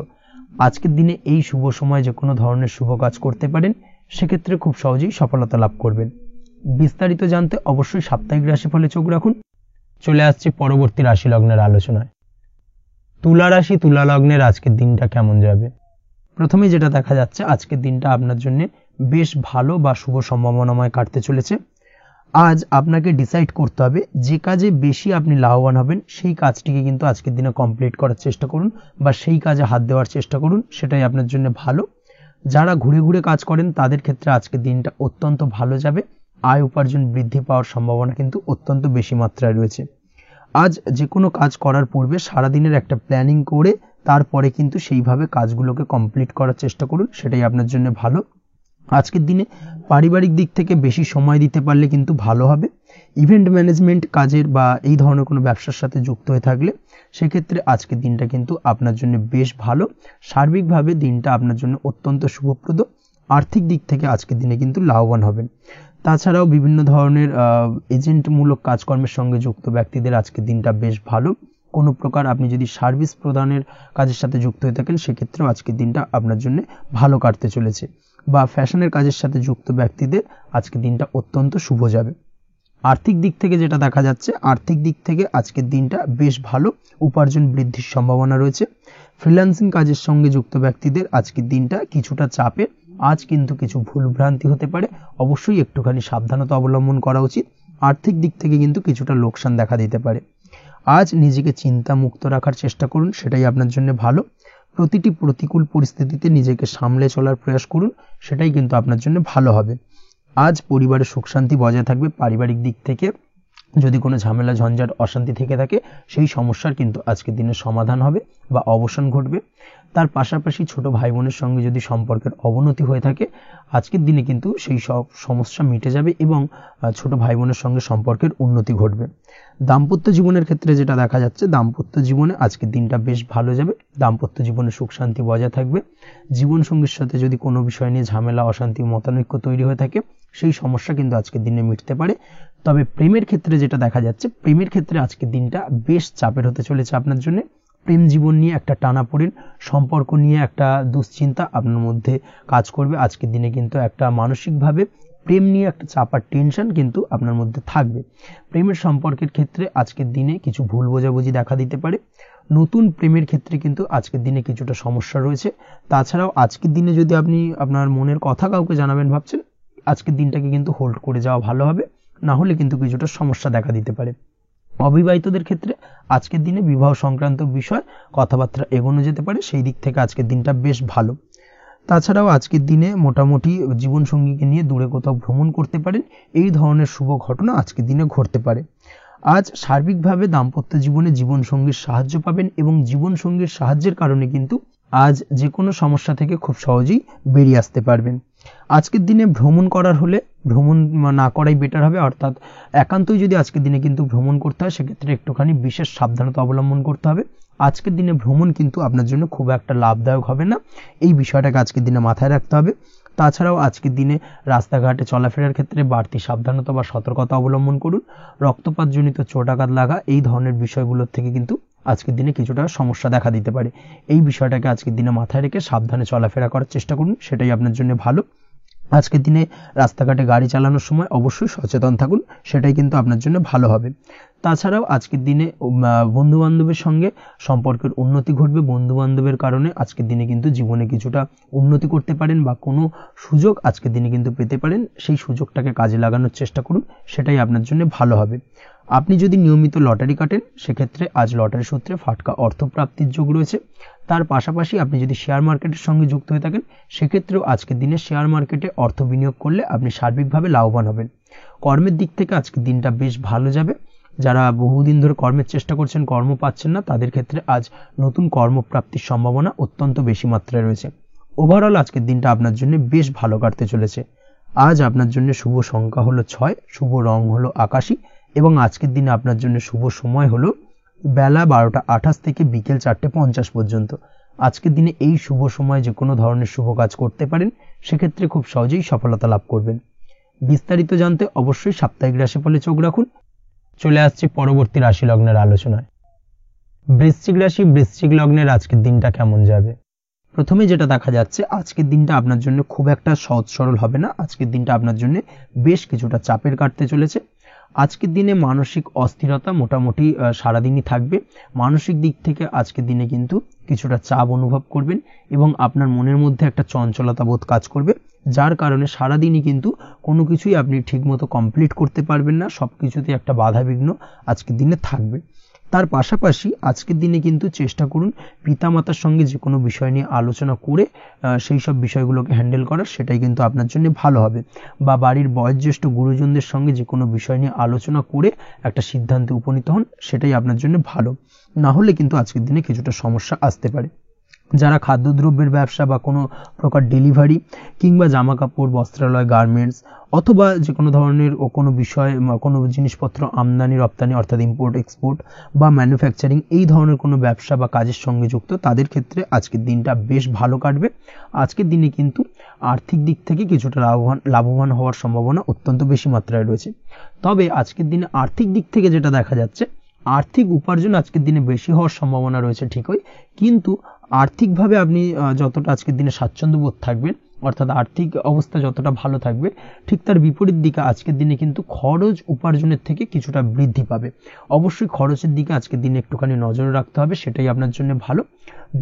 আজকের দিনে এই শুভ সময় যে কোনো ধরনের শুভ কাজ করতে পারেন, সেক্ষেত্রে খুব সহজেই সফলতা লাভ করবেন। বিস্তারিত জানতে অবশ্যই সাপ্তাহিক রাশিফলে চোখ রাখুন। চলে আসছে পরবর্তী রাশি লগ্নের আলোচনায়। তুলা রাশি, তুলা লগ্নের আজকের দিনটা কেমন যাবে? প্রথমে যেটা দেখা যাচ্ছে, আজকের দিনটা আপনার জন্য বেশ ভালো বা শুভ সম্ভাবনাময় কাটতে চলেছে। আজ আপনাকে ডিসাইড করতে হবে যে কাজে বেশি আপনি লাভবান হবেন, সেই কাজটিকে কিন্তু আজকের দিনে কমপ্লিট করার চেষ্টা করুন বা সেই কাজে হাত দেওয়ার চেষ্টা করুন, সেটাই আপনার জন্য ভালো। যারা ঘুরে ঘুরে কাজ করেন তাদের ক্ষেত্রে আজকের দিনটা অত্যন্ত ভালো যাবে। আয় উপার্জন বৃদ্ধি পাওয়ার সম্ভাবনা কিন্তু অত্যন্ত বেশি মাত্রায় রয়েছে। আজ যে কোনো কাজ করার পূর্বে সারাদিনের একটা প্ল্যানিং করে তারপরে কিন্তু সেইভাবে কাজগুলোকে কমপ্লিট করার চেষ্টা করুন, সেটাই আপনার জন্য ভালো। আজকের দিনে পারিবারিক দিক থেকে বেশি সময় দিতে পারলে কিন্তু ভালো হবে। ইভেন্ট ম্যানেজমেন্ট কাজের বা এই ধরনের কোনো ব্যবসার সাথে যুক্ত হয়ে থাকলে সেক্ষেত্রে আজকের দিনটা কিন্তু আপনার জন্য বেশ ভালো। সার্বিকভাবে দিনটা আপনার জন্য অত্যন্ত শুভপ্রদ। আর্থিক দিক থেকে আজকের দিনে কিন্তু লাভবান হবেন। তাছাড়াও বিভিন্ন ধরনের এজেন্টমূলক কাজকর্মের সঙ্গে যুক্ত ব্যক্তিদের আজকের দিনটা বেশ ভালো। কোনো প্রকার আপনি যদি সার্ভিস প্রদানের কাজের সাথে যুক্ত হয়ে থাকেন, সেক্ষেত্রেও আজকের দিনটা আপনার জন্য ভালো কাটতে চলেছে। বা ফ্যাশনের কাজের সাথে যুক্ত ব্যক্তিদের আজকের দিনটা অত্যন্ত শুভ যাবে। আর্থিক দিক থেকে যেটা দেখা যাচ্ছে, আর্থিক দিক থেকে আজকের দিনটা বেশ ভালো, উপার্জন বৃদ্ধির সম্ভাবনা রয়েছে। ফ্রিল্যান্সিং কাজের সঙ্গে যুক্ত ব্যক্তিদের আজকের দিনটা কিছুটা চাপের। আজ কিন্তু কিছু ভুলভ্রান্তি হতে পারে, অবশ্যই একটুখানি সাবধানতা অবলম্বন করা উচিত। আর্থিক দিক থেকে কিন্তু কিছুটা লোকসান দেখা দিতে পারে। আজ নিজেকে চিন্তা মুক্ত রাখার চেষ্টা করুন, সেটাই আপনার জন্য ভালো। প্রতিটি প্রতিকূল পরিস্থিতিতে নিজেকে সামলে চলার প্রয়াস করুন, সেটাই কিন্তু আপনার জন্য ভালো হবে। আজ পরিবারের সুখ শান্তি বজায় থাকবে। পারিবারিক দিক থেকে যদি কোনো ঝামেলা ঝঞ্ঝাট অশান্তি থেকে থাকে সেই সমস্যার কিন্তু আজকের দিনে সমাধান হবে বা অবসান ঘটবে। তার পাশাপাশি ছোট ভাই বোনের সঙ্গে যদি সম্পর্কের অবনতি হয়ে থাকে আজকের দিনে কিন্তু সেই সব সমস্যা মিটে যাবে এবং ছোট ভাই বোনের সঙ্গে সম্পর্কের উন্নতি ঘটবে। দাম্পত্য জীবনের ক্ষেত্রে যেটা দেখা যাচ্ছে, দাম্পত্য জীবনে আজকের দিনটা বেশ ভালো যাবে। দাম্পত্য জীবনে সুখ শান্তি বজায় থাকবে। জীবন সঙ্গীর সাথে যদি কোনো বিষয় নিয়ে ঝামেলা অশান্তি মতানৈক্য তৈরি হয়ে থাকে সেই সমস্যা কিন্তু আজকের দিনে মিটতে পারে। তবে প্রেমের ক্ষেত্রে যেটা দেখা যাচ্ছে, প্রেমের ক্ষেত্রে আজকের দিনটা বেশ চাপের হতে চলেছে আপনার জন্য। প্রেম জীবন নিয়ে একটা টানাপোড়েন, সম্পর্ক নিয়ে একটা দুশ্চিন্তা আপনার মধ্যে কাজ করবে। আজকের দিনে কিন্তু একটা মানসিকভাবে প্রেম নিয়ে একটা চাপার টেনশন কিন্তু আপনার মধ্যে থাকবে। প্রেমের সম্পর্কের ক্ষেত্রে আজকের দিনে কিছু ভুল বোঝাবুঝি দেখা দিতে পারে। নতুন প্রেমের ক্ষেত্রে কিন্তু আজকের দিনে কিছুটা সমস্যা রয়েছে। তাছাড়াও আজকের দিনে যদি আপনি আপনার মনের কথা কাউকে জানাবেন ভাবছেন, আজকের দিনটাকে কিন্তু হোল্ড করে যাওয়া ভালো হবে, না হলে কিন্তু কিছুটা সমস্যা দেখা দিতে পারে। অবিবাহিতদের ক্ষেত্রে আজকের দিনে বিবাহ সংক্রান্ত বিষয় কথাবার্তা এগোনো যেতে পারে, সেই দিক থেকে আজকের দিনটা বেশ ভালো। তাছাড়াও আজকের দিনে মোটামুটি জীবনসঙ্গীকে নিয়ে দূরে কোথাও ভ্রমণ করতে পারেন, এই ধরনের শুভ ঘটনা আজকের দিনে ঘটতে পারে। আজ সার্বিকভাবে দাম্পত্য জীবনে জীবনসঙ্গীর সাহায্য পাবেন এবং জীবনসঙ্গীর সাহায্যের কারণে কিন্তু আজ যে কোনো সমস্যা থেকে খুব সহজেই বেরিয়ে আসতে পারবেন। আজকের দিনে ভ্রমণ করার হলে ভ্রমণ না করাই বেটার হবে, অর্থাৎ একান্তই যদি আজকের দিনে কিন্তু ভ্রমণ করতে হয় সেক্ষেত্রে একটুখানি বিশেষ সাবধানতা অবলম্বন করতে হবে। আজকের দিনে ভ্রমণ কিন্তু আপনার জন্য খুব একটা লাভদায়ক হবে না, এই বিষয়টাকে আজকের দিনে মাথায় রাখতে হবে। তাছাড়াও আজকের দিনে রাস্তাঘাটে চলাফেরার ক্ষেত্রে বাড়তি সাবধানতা বা সতর্কতা অবলম্বন করুন। রক্তপাতজনিত চোটাঘাত লাগা এই ধরনের বিষয়গুলোর থেকে কিন্তু আজকের দিনে কিছুটা সমস্যা দেখা দিতে পারে। এই বিষয়টাকে আজকের দিনে মাথায় রেখে সাবধানে চলাফেরা করার চেষ্টা করুন, সেটাই আপনার জন্য ভালো। আজকের দিনে রাস্তাঘাটে গাড়ি চালানোর সময় অবশ্যই সচেতন থাকুন, সেটাই কিন্তু আপনার জন্য ভালো হবে। তাছাড়াও আজকের দিনে বন্ধু বান্ধবের সঙ্গে সম্পর্কের উন্নতি ঘটবে। বন্ধু বান্ধবের কারণে আজকের দিনে কিন্তু জীবনে কিছুটা উন্নতি করতে পারেন বা কোনো সুযোগ আজকের দিনে কিন্তু পেতে পারেন, সেই সুযোগটাকে কাজে লাগানোর চেষ্টা করুন, সেটাই আপনার জন্য ভালো হবে। আপনি যদি নিয়মিত লটারি কাটেন সেক্ষেত্রে আজ লটারি সূত্রে ফাটকা অর্থপ্রাপ্তির যোগ রয়েছে। তার পাশাপাশি আপনি যদি শেয়ার মার্কেটের সঙ্গে যুক্ত হয়ে থাকেন সেক্ষেত্রেও আজকের দিনে শেয়ার মার্কেটে অর্থ বিনিয়োগ করলে আপনি সার্বিকভাবে লাভবান হবেন। কর্মের দিক থেকে আজকের দিনটা বেশ ভালো যাবে। যারা বহুদিন ধরে কর্মের চেষ্টা করছেন, কর্ম পাচ্ছেন না, তাদের ক্ষেত্রে আজ নতুন কর্মপ্রাপ্তির সম্ভাবনা অত্যন্ত বেশি মাত্রায় রয়েছে। ওভারঅল আজকের দিনটা আপনার জন্য বেশ ভালো কাটতে চলেছে। আজ আপনার জন্য শুভ সংখ্যা হলো 6, শুভ রং হলো আকাশী এবং আজকের দিনে আপনার জন্য শুভ সময় হলো বেলা 12টা 28 থেকে বিকেল 4টা 50 পর্যন্ত। আজকের দিনে এই শুভ সময় যে কোনো ধরনের শুভ কাজ করতে পারেন, সেক্ষেত্রে খুব সহজেই সফলতা লাভ করবেন। বিস্তারিত জানতে অবশ্যই সাপ্তাহিক রাশিফলে চোখ রাখুন। চলে আসছে পরবর্তী রাশি লগ্নের আলোচনায়। বৃশ্চিক রাশি, বৃশ্চিক লগ্নের আজকের দিনটা কেমন যাবে? প্রথমে যেটা দেখা যাচ্ছে, আজকের দিনটা আপনার জন্য খুব একটা সহজ সরল হবে না। আজকের দিনটা আপনার জন্য বেশ কিছুটা চাপের কাটতে চলেছে। আজকের দিনে মানসিক অস্থিরতা মোটামুটি সারাদিনই থাকবে। মানসিক দিক থেকে আজকের দিনে কিন্তু কিছুটা চাপ অনুভব করবেন এবং আপনার মনের মধ্যে একটা চঞ্চলতা বোধ কাজ করবে, যার কারণে সারাদিনই কিন্তু কোনো কিছুই আপনি ঠিকমতো কমপ্লিট করতে পারবেন না। সব কিছুতে একটা বাধা বিঘ্ন আজকের দিনে থাকবে। তার পাশাপাশি আজকের দিনে কিন্তু চেষ্টা করুন পিতামাতার সঙ্গে যে কোনো বিষয় নিয়ে আলোচনা করে সেই সব বিষয়গুলোকে হ্যান্ডেল করার, সেটাই কিন্তু আপনার জন্য ভালো হবে। বা বাড়ির বয়োজ্যেষ্ঠ গুরুজনদের সঙ্গে যে কোনো বিষয় নিয়ে আলোচনা করে একটা সিদ্ধান্তে উপনীত হন, সেটাই আপনার জন্য ভালো। না হলে কিন্তু আজকের দিনে কিছুটা সমস্যা আসতে পারে। যারা খাদ্যদ্রব্যের ব্যবসা বা কোনো প্রকার ডেলিভারি কিংবা জামা কাপড়, বস্ত্রালয়, গার্মেন্টস অথবা যে কোনো ধরনের কোনো বিষয়, কোনো জিনিসপত্র আমদানি রপ্তানি অর্থাৎ ইম্পোর্ট এক্সপোর্ট বা ম্যানুফ্যাকচারিং এই ধরনের কোনো ব্যবসা বা কাজের সঙ্গে যুক্ত, তাদের ক্ষেত্রে আজকের দিনটা বেশ ভালো কাটবে। আজকের দিনে কিন্তু আর্থিক দিক থেকে কিছুটা লাভবান হওয়ার সম্ভাবনা অত্যন্ত বেশি মাত্রায় রয়েছে। তবে আজকের দিনে আর্থিক দিক থেকে যেটা দেখা যাচ্ছে, আর্থিক উপার্জন আজকের দিনে বেশি হওয়ার সম্ভাবনা রয়েছে ঠিকই, কিন্তু আর্থিকভাবে আপনি যতটা আজকের দিনে স্বাচ্ছন্দ্য বোধ থাকবেন, অর্থাৎ আর্থিক অবস্থা যতটা ভালো থাকবে, ঠিক তার বিপরীত দিকে আজকের দিনে কিন্তু খরচ উপার্জনের থেকে কিছুটা বৃদ্ধি পাবে। অবশ্যই খরচের দিকে আজকের দিনে একটুখানি নজরে রাখতে হবে, সেটাই আপনার জন্য ভালো।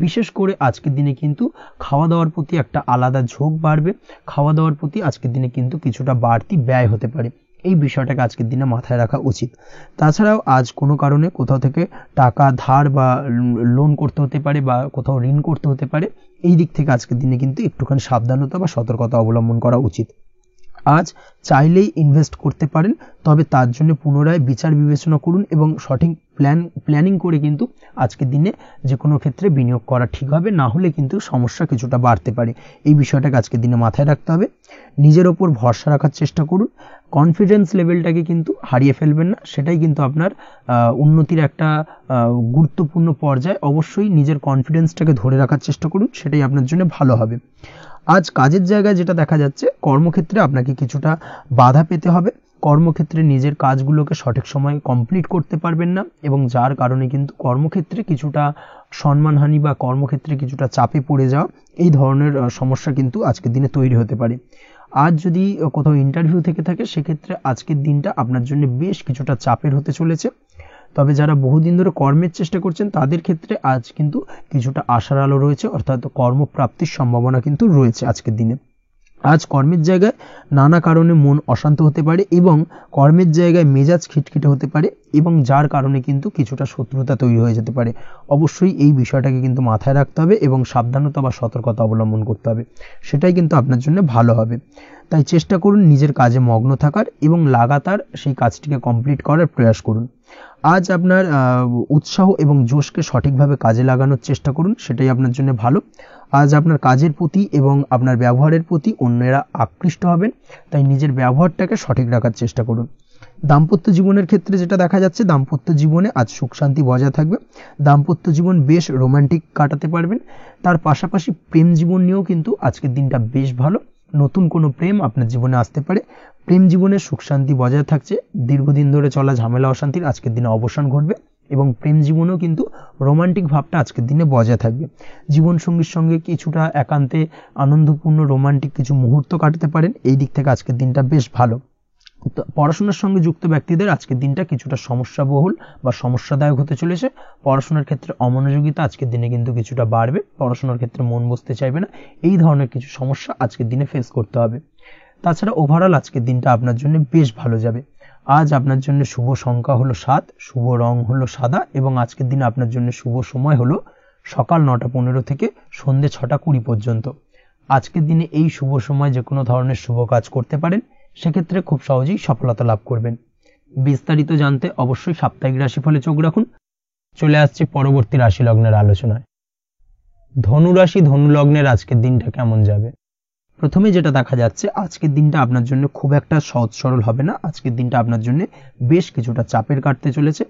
বিশেষ করে আজকের দিনে কিন্তু খাওয়া দাওয়ার প্রতি একটা আলাদা ঝোঁক বাড়বে। খাওয়া দাওয়ার প্রতি আজকের দিনে কিন্তু কিছুটা বাড়তি ব্যয় হতে পারে, এই বিষয়টাকে আজকের দিনে মাথায় রাখা উচিত। তাছাড়াও আজ কোনো কারণে কোথাও থেকে টাকা ধার বা লোন করতে হতে পারে বা কোথাও ঋণ করতে হতে পারে, এই দিক থেকে আজকের দিনে কিন্তু একটুখানি সাবধানতা বা সতর্কতা অবলম্বন করা উচিত। আজ চাইলেই ইনভেস্ট করতে পারেন, তবে তার জন্য পুনরায় বিচার বিবেচনা করুন এবং সঠিক প্ল্যানিং করে কিন্তু আজকের দিনে যে কোনো ক্ষেত্রে বিনিয়োগ করা ঠিক হবে, না হলে কিন্তু সমস্যা কিছুটা বাড়তে পারে। এই বিষয়টাকে আজকের দিনে মাথায় রাখতে হবে। নিজের ওপর ভরসা রাখার চেষ্টা করুন, কনফিডেন্স লেভেলটাকে কিন্তু হারিয়ে ফেলবেন না, সেটাই কিন্তু আপনার উন্নতির একটা গুরুত্বপূর্ণ পর্যায়। অবশ্যই নিজের কনফিডেন্সটাকে ধরে রাখার চেষ্টা করুন, সেটাই আপনার জন্য ভালো হবে। আজ কাজের জায়গায় যেটা দেখা যাচ্ছে, কর্মক্ষেত্রে আপনাকে কিছুটা বাধা পেতে হবে, কর্মক্ষেত্রে নিজের কাজগুলোকে সঠিক সময়ে কমপ্লিট করতে পারবেন না, এবং যার কারণে কিন্তু কর্মক্ষেত্রে কিছুটা সম্মানহানি বা কর্মক্ষেত্রে কিছুটা চাপে পড়ে যাওয়া, এই ধরনের সমস্যা কিন্তু আজকের দিনে তৈরি হতে পারে। আজ যদি কোথাও ইন্টারভিউ থেকে থাকে, সেক্ষেত্রে আজকের দিনটা আপনার জন্য বেশ কিছুটা চাপের হতে চলেছে। তবে যারা বহুদিন ধরে কর্মের চেষ্টা করছেন, তাদের ক্ষেত্রে আজ কিন্তু কিছুটা আশার আলো রয়েছে, অর্থাৎ কর্মপ্রাপ্তির সম্ভাবনা কিন্তু রয়েছে আজকের দিনে। আজ কর্মের জায়গায় নানা কারণে মন অশান্ত হতে পারে এবং কর্মের জায়গায় মেজাজ খিটখিটে হতে পারে, এবং যার কারণে কিন্তু কিছুটা শত্রুতা তৈরি হয়ে যেতে পারে। অবশ্যই এই বিষয়টাকে কিন্তু মাথায় রাখতে হবে এবং সাবধানতা বা সতর্কতা অবলম্বন করতে হবে, সেটাই কিন্তু আপনার জন্য ভালো হবে। তাই চেষ্টা করুন নিজের কাজে মগ্ন থাকার এবং লাগাতার সেই কাজটিকে কমপ্লিট করার প্রয়াস করুন। আজ আপনার উৎসাহ এবং জোশকে সঠিকভাবে কাজে লাগানোর চেষ্টা করুন, সেটাই আপনার জন্য ভালো। আজ আপনার কাজের প্রতি এবং আপনার ব্যবহারের প্রতি অন্যেরা আকৃষ্ট হবেন, তাই নিজের ব্যবহারটাকে সঠিক রাখার চেষ্টা করুন। দাম্পত্য জীবনের ক্ষেত্রে যেটা দেখা যাচ্ছে, দাম্পত্য জীবনে আজ সুখ শান্তি বজায় থাকবে, দাম্পত্য জীবন বেশ রোমান্টিক কাটাতে পারবেন। তার পাশাপাশি প্রেম জীবন নিয়েও কিন্তু আজকের দিনটা বেশ ভালো, নতুন কোনো প্রেম আপনার জীবনে আসতে পারে। প্রেম জীবনে সুখ শান্তি বজায় থাকছে, দীর্ঘদিন ধরে চলা ঝামেলা অশান্তির আজকের দিনে অবসান ঘটবে, এবং প্রেম জীবনেও কিন্তু রোমান্টিক ভাবটা আজকের দিনে বজায় থাকবে। জীবনসঙ্গীর সঙ্গে কিছুটা একান্তে আনন্দপূর্ণ রোমান্টিক কিছু মুহূর্ত কাটাতে পারেন, এই দিক থেকে আজকের দিনটা বেশ ভালো। পড়াশোনার সঙ্গে যুক্ত ব্যক্তিদের আজকের দিনটা কিছুটা সমস্যাবহুল বা সমস্যাদায়ক হতে চলেছে। পড়াশোনার ক্ষেত্রে অমনোযোগিতা আজকের দিনে কিন্তু কিছুটা বাড়বে, পড়াশোনার ক্ষেত্রে মন বসতে চাইবে না, এই ধরনের কিছু সমস্যা আজকের দিনে ফেস করতে হবে। তাছাড়া ওভারঅল আজকের দিনটা আপনার জন্য বেশ ভালো যাবে। আজ আপনার জন্য শুভ সংখ্যা হলো 7, শুভ রং হলো সাদা, এবং আজকের দিনে আপনার জন্য শুভ সময় হলো সকাল 9:15 থেকে সন্ধ্যে 6:20 পর্যন্ত। আজকের দিনে এই শুভ সময় যে কোনো ধরনের শুভ কাজ করতে পারেন, সেক্ষেত্রে খুব সহজেই সফলতা লাভ করবেন। বিস্তারিত জানতে অবশ্যই সাপ্তাহিক রাশিফলে চোখ রাখুন। চলে আসছে পরবর্তী রাশি লগ্নের আলোচনায়। ধনু রাশি ধনু লগ্নের আজকের দিনটা কেমন যাবে? প্রথমে যেটা দেখা যাচ্ছে, আজকের দিনটা আপনার জন্য খুব একটা সহজ সরল হবে না, আজকের দিনটা আপনার জন্য বেশ কিছুটা চাপের কাটতে চলেছে।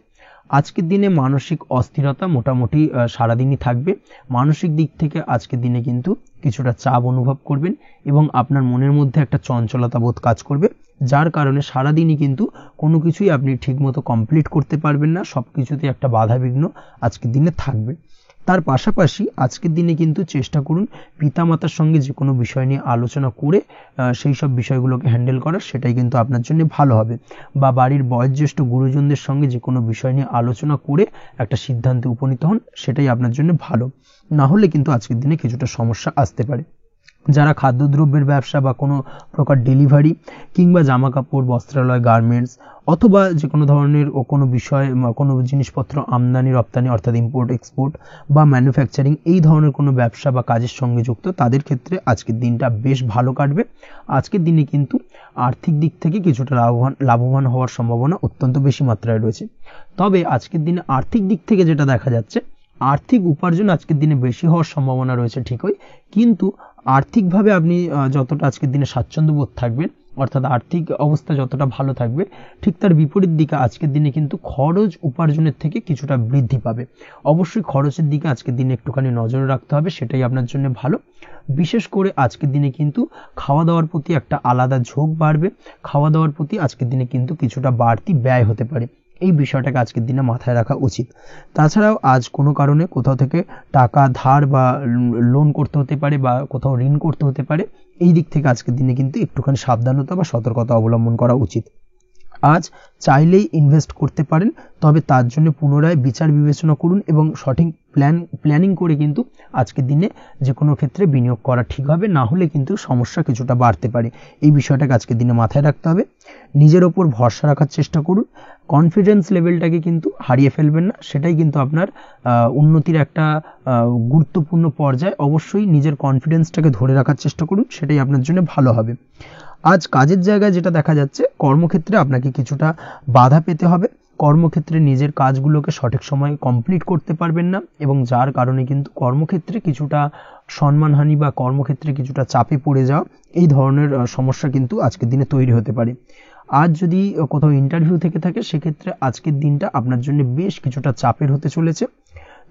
আজকের দিনে মানসিক অস্থিরতা মোটামুটি সারাদিনই থাকবে। মানসিক দিক থেকে আজকের দিনে কিন্তু কিছুটা চাপ অনুভব করবেন এবং আপনার মনের মধ্যে একটা চঞ্চলতা বোধ কাজ করবে, যার কারণে সারাদিনই কিন্তু কোনো কিছুই আপনি ঠিকমতো কমপ্লিট করতে পারবেন না, সব কিছুতে একটা বাধা বিঘ্ন আজকের দিনে থাকবে। তার পাশাপাশি আজকের দিনে কিন্তু চেষ্টা করুন পিতামাতার সঙ্গে যে কোনো বিষয় নিয়ে আলোচনা করে সেই সব বিষয়গুলোকে হ্যান্ডেল করার, সেটাই কিন্তু আপনার জন্য ভালো হবে। বা বাড়ির বয়োজ্যেষ্ঠ গুরুজনদের সঙ্গে যে কোনো বিষয় নিয়ে আলোচনা করে একটা সিদ্ধান্তে উপনীত হন, সেটাই আপনার জন্য ভালো। না হলে কিন্তু আজকের দিনে কিছুটা সমস্যা আসতে পারে। যারা খাদ্যদ্রব্যের ব্যবসা বা কোনো প্রকার ডেলিভারি কিংবা জামা কাপড়, বস্ত্রালয়, গার্মেন্টস অথবা যে কোনো ধরনের কোনো বিষয়, কোনো জিনিসপত্র আমদানি রপ্তানি অর্থাৎ ইম্পোর্ট এক্সপোর্ট বা ম্যানুফ্যাকচারিং, এই ধরনের কোনো ব্যবসা বা কাজের সঙ্গে যুক্ত, তাদের ক্ষেত্রে আজকের দিনটা বেশ ভালো কাটবে। আজকের দিনে কিন্তু আর্থিক দিক থেকে কিছুটা লাভবান হওয়ার সম্ভাবনা অত্যন্ত বেশি মাত্রায় রয়েছে। তবে আজকের দিনে আর্থিক দিক থেকে যেটা দেখা যাচ্ছে, আর্থিক উপার্জন আজকের দিনে বেশি হওয়ার সম্ভাবনা রয়েছে ঠিকই, কিন্তু আর্থিকভাবে আপনি যতটা আজকের দিনে স্বাচ্ছন্দ্য বোধ থাকবেন, অর্থাৎ আর্থিক অবস্থা যতটা ভালো থাকবে, ঠিক তার বিপরীত দিকে আজকের দিনে কিন্তু খরচ উপার্জনের থেকে কিছুটা বৃদ্ধি পাবে। অবশ্যই খরচের দিকে আজকের দিনে একটুখানি নজর রাখতে হবে, সেটাই আপনার জন্য ভালো। বিশেষ করে আজকের দিনে কিন্তু খাওয়া দাওয়ার প্রতি একটা আলাদা ঝোঁক বাড়বে, খাওয়া দাওয়ার প্রতি আজকের দিনে কিন্তু কিছুটা বাড়তি ব্যয় হতে পারে, এই বিষয়টাকে আজকের দিনে মাথায় রাখা উচিত। তাছাড়াও আজ কোনো কারণে কোথাও থেকে টাকা ধার বা লোন করতে হতে পারে বা কোথাও ঋণ করতে হতে পারে, এই দিক থেকে আজকের দিনে কিন্তু একটুখানি সাবধানতা বা সতর্কতা অবলম্বন করা উচিত। আজ চাইলেই ইনভেস্ট করতে পারেন, তবে তার জন্য পুনরায় বিচার বিবেচনা করুন এবং সঠিক প্ল্যানিং করে কিন্তু আজকের দিনে যে কোনো ক্ষেত্রে বিনিয়োগ করা ঠিক হবে, না হলে কিন্তু সমস্যা কিছুটা বাড়তে পারে। এই বিষয়টাকে আজকের দিনে মাথায় রাখতে হবে। নিজের ওপর ভরসা রাখার চেষ্টা করুন, কনফিডেন্স লেভেলটাকে কিন্তু হারিয়ে ফেলবেন না, সেটাই কিন্তু আপনার উন্নতির একটা গুরুত্বপূর্ণ পর্যায়। অবশ্যই নিজের কনফিডেন্সটাকে ধরে রাখার চেষ্টা করুন, সেটাই আপনার জন্য ভালো হবে। আজ কাজের জায়গায় যেটা দেখা যাচ্ছে, কর্মক্ষেত্রে আপনাকে কিছুটা বাধা পেতে হবে। কর্মক্ষেত্রে নিজের কাজগুলোকে সঠিক সময়ে কমপ্লিট করতে পারবেন না, এবং যার কারণে কিন্তু কর্মক্ষেত্রে কিছুটা সম্মানহানি বা কর্মক্ষেত্রে কিছুটা চাপে পড়ে যাওয়া, এই ধরনের সমস্যা কিন্তু আজকের দিনে তৈরি হতে পারে। আজ যদি কোথাও ইন্টারভিউ থেকে থাকে, সেক্ষেত্রে আজকের দিনটা আপনার জন্য বেশ কিছুটা চাপের হতে চলেছে।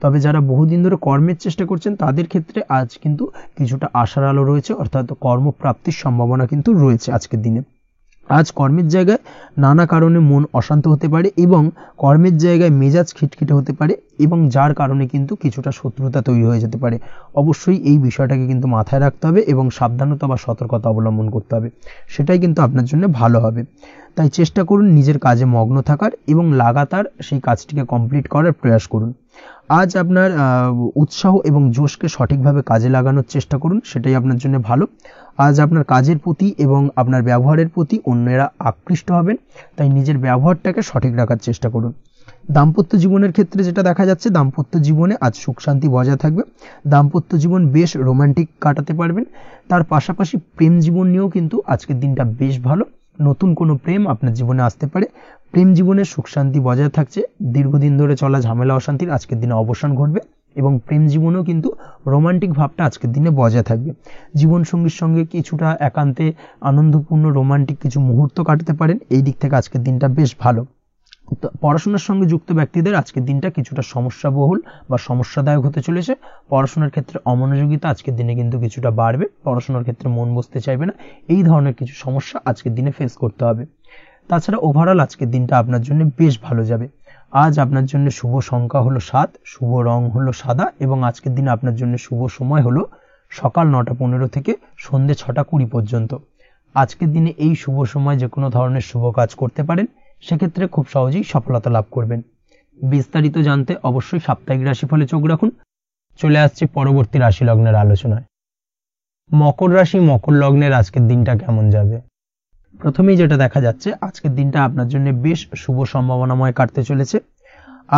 তবে যারা বহুদিন ধরে কর্মের চেষ্টা করছেন, তাদের ক্ষেত্রে আজ কিন্তু কিছুটা আশার আলো রয়েছে, অর্থাৎ কর্মপ্রাপ্তির সম্ভাবনা কিন্তু রয়েছে আজকের দিনে। আজ কর্মের জায়গায় নানা কারণে মন অশান্ত হতে পারে, এবং কর্মের জায়গায় মেজাজ খিটখিটে হতে পারে, এবং যার কারণে কিন্তু কিছুটা শত্রুতা তৈরি হয়ে যেতে পারে। অবশ্যই এই বিষয়টাকে কিন্তু মাথায় রাখতে হবে এবং সাবধানতা বা সতর্কতা অবলম্বন করতে হবে, সেটাই কিন্তু আপনার জন্য ভালো হবে। তাই চেষ্টা করুন নিজের কাজে মগ্ন থাকার এবং লাগাতার সেই কাজটিকে কমপ্লিট করার প্রয়াস করুন। আজ আপনার উৎসাহ এবং জোশকে সঠিকভাবে কাজে লাগানোর চেষ্টা করুন, সেটাই আপনার জন্য ভালো। আজ আপনার কাজের প্রতি এবং আপনার ব্যবহারের প্রতি অন্যেরা আকৃষ্ট হবেন, তাই নিজের ব্যবহারটাকে সঠিক রাখার চেষ্টা করুন। দাম্পত্য জীবনের ক্ষেত্রে যেটা দেখা যাচ্ছে, দাম্পত্য জীবনে আজ সুখ শান্তি বজায় থাকবে। দাম্পত্য জীবন বেশ রোমান্টিক কাটাতে পারবেন। তার পাশাপাশি প্রেম জীবন নিয়েও কিন্তু আজকের দিনটা বেশ ভালো। নতুন কোনো প্রেম আপনার জীবনে আসতে পারে। প্রেম জীবনে সুখ শান্তি বজায় থাকছে। দীর্ঘদিন ধরে চলা ঝামেলা অশান্তির আজকের দিনে অবসান ঘটবে, এবং প্রেম জীবনেও কিন্তু রোমান্টিক ভাবটা আজকের দিনে বজায় থাকবে। জীবনসঙ্গীর সঙ্গে কিছুটা একান্তে আনন্দপূর্ণ রোমান্টিক কিছু মুহূর্ত কাটাতে পারেন। এই দিক থেকে আজকের দিনটা বেশ ভালো। পড়াশোনার সঙ্গে যুক্ত ব্যক্তিদের আজকের দিনটা কিছুটা সমস্যাবহুল বা সমস্যাদায়ক হতে চলেছে। পড়াশোনার ক্ষেত্রে অমনোযোগিতা আজকের দিনে কিন্তু কিছুটা বাড়বে। পড়াশোনার ক্ষেত্রে মন বসতে চাইবে না, এই ধরনের কিছু সমস্যা আজকের দিনে ফেস করতে হবে। তাছাড়া ওভারঅল আজকের দিনটা আপনার জন্য বেশ ভালো যাবে। আজ আপনার জন্য শুভ সংখ্যা হলো 7, শুভ রং হলো সাদা, এবং আজকের দিনে আপনার জন্য শুভ সময় হলো সকাল 9:15 থেকে সন্ধ্যে 6:20 পর্যন্ত। আজকের দিনে এই শুভ সময় যে কোনো ধরনের শুভ কাজ করতে পারেন, সেক্ষেত্রে খুব সহজেই সফলতা লাভ করবেন। বিস্তারিত জানতে অবশ্যই সাপ্তাহিক রাশিফলে চোখ রাখুন। চলে আসছে পরবর্তী রাশি লগ্নের আলোচনায়। মকর রাশি, মকর লগ্নের আজকের দিনটা কেমন যাবে? প্রথমেই যেটা দেখা যাচ্ছে, আজকের দিনটা আপনার জন্য বেশ শুভ সম্ভাবনাময় কাটতে চলেছে।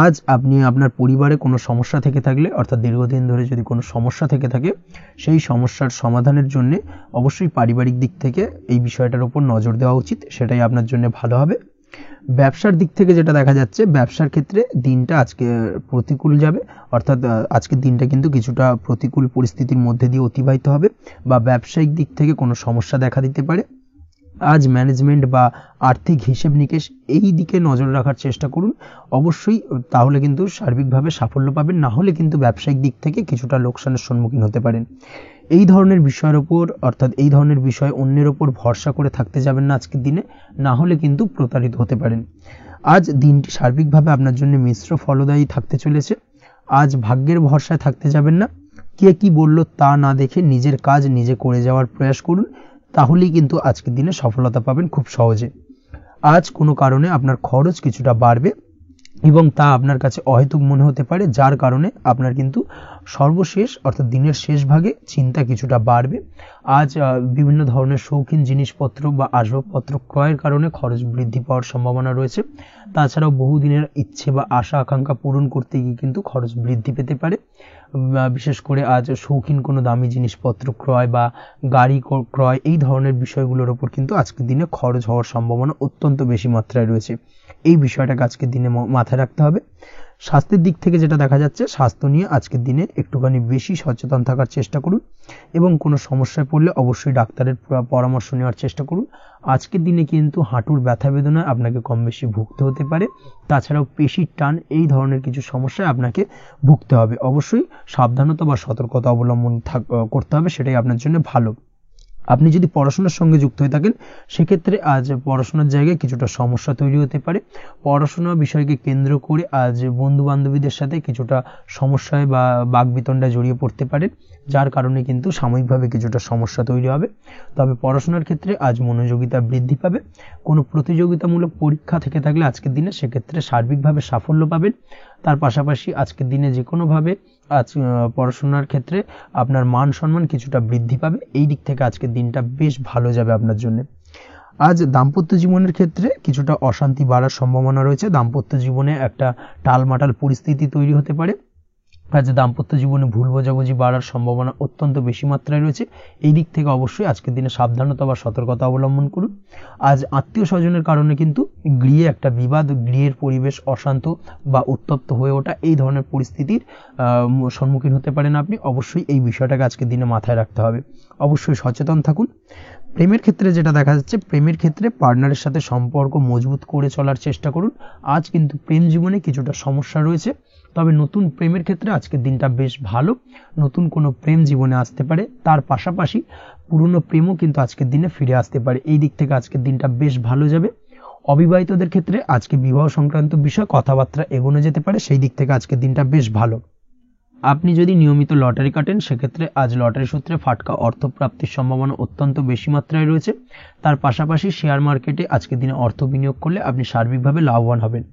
আজ আপনি আপনার পরিবারে কোনো সমস্যা থেকে থাকলে, অর্থাৎ দীর্ঘদিন ধরে যদি কোনো সমস্যা থেকে থাকে, সেই সমস্যার সমাধানের জন্য অবশ্যই পারিবারিক দিক থেকে এই বিষয়টার উপর নজর দেওয়া উচিত, সেটাই আপনার জন্য ভালো হবে। ব্যবসার দিক থেকে যেটা দেখা যাচ্ছে, ব্যবসার ক্ষেত্রে দিনটা আজকে প্রতিকূল যাবে, অর্থাৎ আজকের দিনটা কিন্তু কিছুটা প্রতিকূল পরিস্থিতির মধ্যে দিয়ে অতিবাহিত হবে, বা ব্যবসায়িক দিক থেকে কোনো সমস্যা দেখা দিতে পারে। আজ ম্যানেজমেন্ট বা আর্থিক হিসেব নিকেশ এই দিকে নজর রাখার চেষ্টা করুন অবশ্যই, তাহলে কিন্তু সার্বিকভাবে সাফল্য পাবেন। না হলে কিন্তু ব্যবসায়িক দিক থেকে কিছুটা লোকসানের সম্মুখীন হতে পারেন। এই ধরনের বিষয়ের ওপর, অর্থাৎ এই ধরনের বিষয় অন্যের ওপর ভরসা করে থাকতে যাবেন না আজকের দিনে, না হলে কিন্তু প্রতারিত হতে পারেন। আজ দিনটি সার্বিকভাবে আপনার জন্য মিশ্র ফলদায়ী থাকতে চলেছে। আজ ভাগ্যের ভরসায় থাকতে যাবেন না। কে কি বলল তা না দেখে নিজের কাজ নিজে করে যাওয়ার প্রয়াস করুন, তাহলেই কিন্তু আজকের দিনে সফলতা পাবেন খুব সহজে। আজ কোনো কারণে আপনার খরচ কিছুটা বাড়বে, এবং তা আপনার কাছে অহেতুক মনে হতে পারে, যার কারণে আপনার কিন্তু সর্বশেষ অর্থাৎ দিনের শেষ ভাগে চিন্তা কিছুটা বাড়বে। আজ বিভিন্ন ধরনের শৌখিন জিনিসপত্র বা আসবাবপত্র ক্রয়ের কারণে খরচ বৃদ্ধি পাওয়ার সম্ভাবনা রয়েছে। তাছাড়াও বহুদিনের ইচ্ছে বা আশা আকাঙ্ক্ষা পূরণ করতে গিয়ে কিন্তু খরচ বৃদ্ধি পেতে পারে। বিশেষ করে আজ শৌখিন কোনো দামি জিনিসপত্র ক্রয় বা গাড়ি ক্রয়, এই ধরনের বিষয়গুলোর উপর কিন্তু আজকের দিনে খরচ হওয়ার সম্ভাবনা অত্যন্ত বেশি মাত্রায় রয়েছে। এই বিষয়টাকে আজকের দিনে মাথায় রাখতে হবে। স্বাস্থ্যের দিক থেকে যেটা দেখা যাচ্ছে, স্বাস্থ্য নিয়ে আজকের দিনে একটুখানি বেশি সচেতন থাকার চেষ্টা করুন, এবং কোনো সমস্যায় পড়লে অবশ্যই ডাক্তারের পরামর্শ নেওয়ার চেষ্টা করুন। আজকের দিনে কিন্তু হাঁটুর ব্যথা বেদনায় আপনাকে কম বেশি ভুগতে হতে পারে। তাছাড়াও পেশির টান, এই ধরনের কিছু সমস্যায় আপনাকে ভুগতে হবে। অবশ্যই সাবধানতা বা সতর্কতা অবলম্বন করতে হবে, সেটাই আপনার জন্য ভালো। আপনি যদি পড়াশোনার সঙ্গে যুক্ত হয়ে থাকেন, সেক্ষেত্রে আজ পড়াশোনার জায়গায় কিছুটা সমস্যা তৈরি হতে পারে। পড়াশোনা বিষয়কে কেন্দ্র করে আজ বন্ধু বান্ধবীদের সাথে কিছুটা সমস্যায় বা বাকবিতণ্ডায় জড়িয়ে পড়তে পারেন, যার কারণে কিন্তু সাময়িকভাবে কিছুটা সমস্যা তৈরি হবে। তবে পড়াশোনার ক্ষেত্রে আজ মনোযোগিতা বৃদ্ধি পাবে। কোনো প্রতিযোগিতামূলক পরীক্ষা থেকে থাকলে আজকের দিনে সেক্ষেত্রে সার্বিকভাবে সাফল্য পাবেন। তার পাশাপাশি আজকের দিনে যে কোনোভাবে আজ পড়াশোনার ক্ষেত্রে আপনার মান সম্মান কিছুটা বৃদ্ধি পাবে। এই দিক থেকে আজকের দিনটা বেশ ভালো যাবে আপনার জন্য। আজ দাম্পত্য জীবনের ক্ষেত্রে কিছুটা অশান্তি বাড়ার সম্ভাবনা রয়েছে। দাম্পত্য জীবনে একটা টালমাটাল পরিস্থিতি তৈরি হতে পারে। আজ দাম্পত্য জীবনে ভুল বোঝাবুঝি বাড়ার সম্ভাবনা অত্যন্ত বেশি মাত্রায় রয়েছে। এই দিক থেকে অবশ্যই আজকের দিনে সাবধানতা বা সতর্কতা অবলম্বন করুন। আজ আত্মীয় স্বজনের কারণে কিন্তু গৃহে একটা বিবাদ, গৃহের পরিবেশ অশান্ত বা উত্তপ্ত হয়ে ওঠা, এই ধরনের পরিস্থিতির সম্মুখীন হতে পারেন আপনি। অবশ্যই এই বিষয়টাকে আজকের দিনে মাথায় রাখতে হবে। অবশ্যই সচেতন থাকুন। প্রেমের ক্ষেত্রে যেটা দেখা যাচ্ছে, প্রেমের ক্ষেত্রে পার্টনারের সাথে সম্পর্ক মজবুত করে চলার চেষ্টা করুন। আজ কিন্তু প্রেম জীবনে কিছুটা সমস্যা রয়েছে, তবে নতুন প্রেমের ক্ষেত্রে আজকের দিনটা বেশ ভালো। নতুন কোনো প্রেম জীবনে আসতে পারে, তার পাশাপাশি পুরনো প্রেমও কিন্তু আজকের দিনে ফিরে আসতে পারে। এই দিক থেকে আজকের দিনটা বেশ ভালো যাবে। অবিবাহিতদের ক্ষেত্রে আজকে বিবাহ সংক্রান্ত বিষয় কথাবার্তা এগোনো যেতে পারে, সেই দিক থেকে আজকের দিনটা বেশ ভালো। আপনি যদি নিয়মিত লটারি কাটেন, সেক্ষেত্রে আজ লটারি সূত্রে ফাটকা অর্থপ্রাপ্তির সম্ভাবনা অত্যন্ত বেশি মাত্রায় রয়েছে। তার পাশাপাশি শেয়ার মার্কেটে আজকের দিনে অর্থ বিনিয়োগ করলে আপনি সার্বিকভাবে লাভবান হবেন।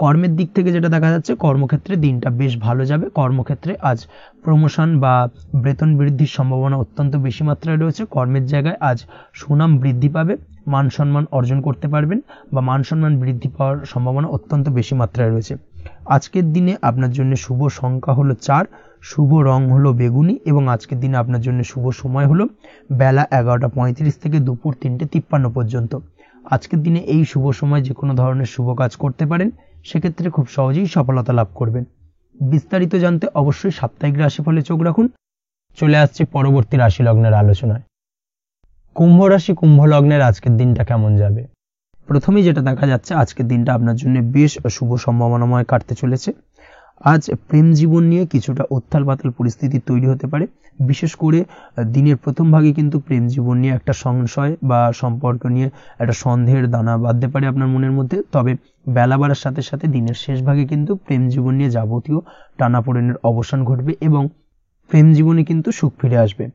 কর্মের দিক থেকে যেটা দেখা যাচ্ছে, কর্মক্ষেত্রে দিনটা বেশ ভালো যাবে। কর্মক্ষেত্রে আজ প্রমোশন বা বেতন বৃদ্ধির সম্ভাবনা অত্যন্ত বেশি মাত্রায় রয়েছে। কর্মের জায়গায় আজ সুনাম বৃদ্ধি পাবে, মান সম্মান অর্জন করতে পারবেন বা মান সম্মান বৃদ্ধি পাওয়ার সম্ভাবনা অত্যন্ত বেশি মাত্রায় রয়েছে। আজকের দিনে আপনার জন্য শুভ সংখ্যা হলো 4, শুভ রং হলো বেগুনি এবং আজকের দিনে আপনার জন্য শুভ সময় হলো বেলা 11:35 থেকে দুপুর 3:53 পর্যন্ত। আজকের দিনে এই শুভ সময় যে কোনো ধরনের শুভ কাজ করতে পারেন, সেক্ষেত্রে খুব সহজেই সফলতা লাভ করবেন। বিস্তারিত জানতে অবশ্যই সাপ্তাহিক রাশিফলে চোখ রাখুন। চলে আসছে পরবর্তী রাশি লগ্নের আলোচনায়। কুম্ভ রাশি, কুম্ভ লগ্নের আজকের দিনটা কেমন যাবে? প্রথমেই যেটা দেখা যাচ্ছে, আজকের দিনটা আপনার জন্য বেশ শুভ সম্ভাবনাময় কাটতে চলেছে। আজ প্রেম জীবন নিয়ে কিছুটা উত্থাল পাতাল পরিস্থিতি তৈরি হতে পারে। বিশেষ করে দিনের প্রথম ভাগে কিন্তু প্রেম জীবন নিয়ে একটা সংশয় বা সম্পর্ক নিয়ে একটা সন্দেহের দানা বাঁধতে পারে আপনার মনের মধ্যে। তবে বেলা বাড়ার সাথে সাথে দিনের শেষ ভাগে কিন্তু প্রেম জীবন নিয়ে যাবতীয় টানাপোড়েনের অবসান ঘটবে এবং প্রেম জীবনে কিন্তু সুখ ফিরে আসবে।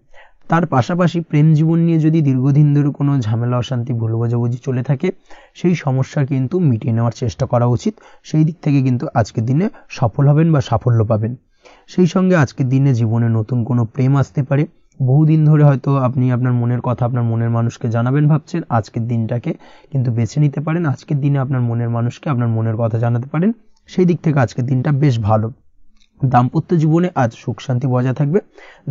তার পাশাপাশি প্রেম জীবন নিয়ে যদি দীর্ঘদিন ধরে কোনো ঝামেলা অশান্তি ভুল বোঝাবুঝি চলে থাকে, সেই সমস্যা কিন্তু মিটিয়ে নেওয়ার চেষ্টা করা উচিত। সেই দিক থেকে কিন্তু আজকের দিনে সফল হবেন বা সাফল্য পাবেন। সেই সঙ্গে আজকের দিনে জীবনে নতুন কোনো প্রেম আসতে পারে। বহুদিন ধরে হয়তো আপনি আপনার মনের কথা আপনার মনের মানুষকে জানাবেন ভাবছেন, আজকের দিনটাকে কিন্তু বেছে নিতে পারেন। আজকের দিনে আপনার মনের মানুষকে আপনার মনের কথা জানাতে পারেন। সেই দিক থেকে আজকের দিনটা বেশ ভালো। দাম্পত্য জীবনে আজ সুখ শান্তি বজায় থাকবে।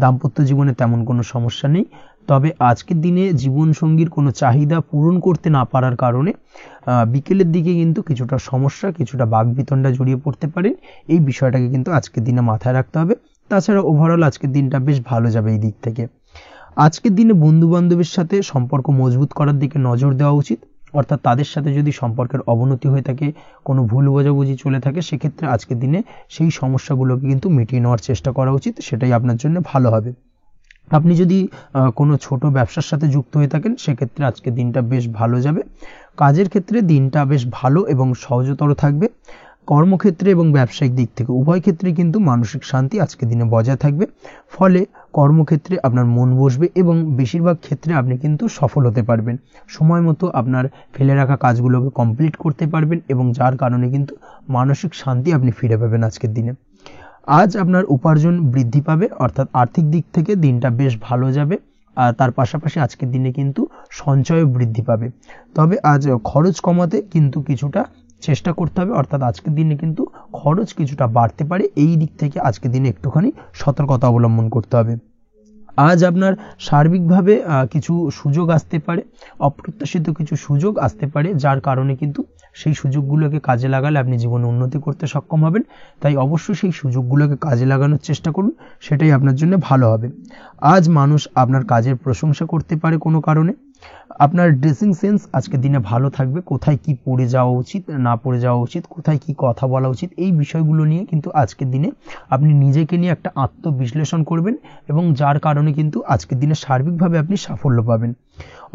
দাম্পত্য জীবনে তেমন কোনো সমস্যা নেই। তবে আজকের দিনে জীবন সঙ্গীর কোনো চাহিদা পূরণ করতে না পারার কারণে বিকেলের দিকে কিন্তু কিছুটা সমস্যা, কিছুটা বাকবিতণ্ডা জড়িয়ে পড়তে পারেন। এই বিষয়টাকে কিন্তু আজকের দিনে মাথায় রাখতে হবে। তাছাড়া ওভারঅল আজকের দিনটা বেশ ভালো যাবে এই দিক থেকে। আজকের দিনে বন্ধু বান্ধবের সাথে সম্পর্ক মজবুত করার দিকে নজর দেওয়া উচিত। অর্থাৎ তাদের সাথে যদি সম্পর্কের অবনতি হয়ে থাকে, কোনো ভুল বোঝাবুঝি চলে থাকে, সেক্ষেত্রে আজকের দিনে সেই সমস্যাগুলোকে কিন্তু মিটিয়ে নেওয়ার চেষ্টা করা উচিত। সেটাই আপনার জন্য ভালো হবে। আপনি যদি কোনো ছোট ব্যবসার সাথে যুক্ত হয়ে থাকেন, সেক্ষেত্রে আজকের দিনটা বেশ ভালো যাবে। কাজের ক্ষেত্রে দিনটা বেশ ভালো এবং সহজতর থাকবে। কর্মক্ষেত্রে এবং ব্যবসায়িক দিক থেকে উভয় ক্ষেত্রে কিন্তু মানসিক শান্তি আজকের দিনে বজায় থাকবে। ফলে কর্মক্ষেত্রে আপনার মন বসবে এবং বেশিরভাগ ক্ষেত্রে আপনি কিন্তু সফল হতে পারবেন। সময় মতো আপনার ফেলে রাখা কাজগুলোকে কমপ্লিট করতে পারবেন এবং যার কারণে কিন্তু মানসিক শান্তি আপনি ফিরে পাবেন আজকের দিনে। আজ আপনার উপার্জন বৃদ্ধি পাবে, অর্থাৎ আর্থিক দিক থেকে দিনটা বেশ ভালো যাবে। আর তার পাশাপাশি আজকের দিনে কিন্তু সঞ্চয় বৃদ্ধি পাবে। তবে আজ খরচ কমাতে কিন্তু কিছুটা চেষ্টা করতে হবে, অর্থাৎ আজকের দিনে কিন্তু খরচ কিছুটা বাড়তে পারে। এই দিক থেকে আজকের দিনে একটুখানি সতর্কতা অবলম্বন করতে হবে। আজ আপনার সার্বিকভাবে কিছু সুযোগ আসতে পারে, অপ্রত্যাশিত কিছু সুযোগ আসতে পারে, যার কারণে কিন্তু সেই সুযোগগুলোকে কাজে লাগালে আপনি জীবনে উন্নতি করতে সক্ষম হবেন। তাই অবশ্যই সেই সুযোগগুলোকে কাজে লাগানোর চেষ্টা করুন, সেটাই আপনার জন্য ভালো হবে। আজ মানুষ আপনার কাজের প্রশংসা করতে পারে কোনো কারণে। আপনার ড্রেসিং সেন্স আজকের দিনে ভালো থাকবে। কোথায় কি পরে যাওয়া উচিত, না পরে যাওয়া উচিত, কোথায় কি কথা বলা উচিত, এই বিষয়গুলো নিয়ে কিন্তু আজকের দিনে আপনি নিজেকে নিয়ে একটা আত্মবিশ্লেষণ করবেন এবং যার কারণে কিন্তু আজকের দিনে সার্বিকভাবে আপনি সাফল্য পাবেন।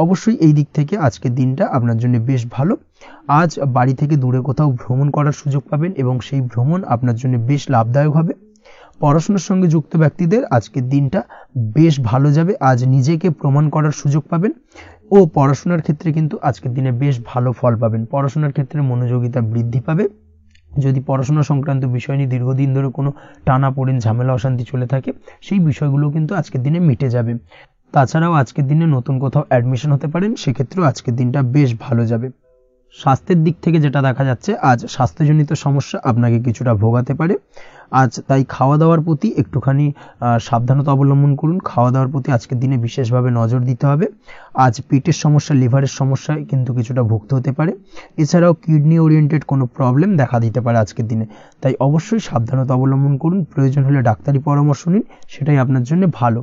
অবশ্যই এই দিক থেকে আজকের দিনটা আপনার জন্য বেশ ভালো। আজ বাড়ি থেকে দূরে কোথাও ভ্রমণ করার সুযোগ পাবেন এবং সেই ভ্রমণ আপনার জন্য বেশ লাভদায়ক হবে। পড়াশোনার সঙ্গে যুক্ত ব্যক্তিদের আজকের দিনটা বেশ ভালো যাবে। আজ নিজেকে প্রমাণ করার সুযোগ পাবেন ও পড়াশোনার ক্ষেত্রে কিন্তু আজকের দিনে বেশ ভালো ফল পাবেন। পড়াশোনার ক্ষেত্রে মনোযোগিতা বৃদ্ধি পাবে। যদি পড়াশোনা সংক্রান্ত বিষয় নিয়ে দীর্ঘদিন ধরে কোনো টানাপোড়েন ঝামেলা অশান্তি চলে থাকে, সেই বিষয়গুলো কিন্তু আজকের দিনে মিটে যাবে। তাছাড়াও আজকের দিনে নতুন কোথাও অ্যাডমিশন হতে পারেন, সেক্ষেত্রেও আজকের দিনটা বেশ ভালো যাবে। স্বাস্থ্যের দিক থেকে যেটা দেখা যাচ্ছে, আজ স্বাস্থ্যজনিত সমস্যা আপনাকে কিছুটা ভোগাতে পারে। আজ তাই খাওয়া দাওয়ার প্রতি একটুখানি সাবধানতা অবলম্বন করুন। খাওয়া দাওয়ার প্রতি আজকের দিনে বিশেষভাবে নজর দিতে হবে। আজ পেটের সমস্যা, লিভারের সমস্যায় কিন্তু কিছুটা ভুগতে হতে পারে। এছাড়াও কিডনি ওরিয়েন্টেড কোনো প্রবলেম দেখা দিতে পারে আজকের দিনে, তাই অবশ্যই সাবধানতা অবলম্বন করুন। প্রয়োজন হলে ডাক্তারি পরামর্শ নিন, সেটাই আপনার জন্য ভালো।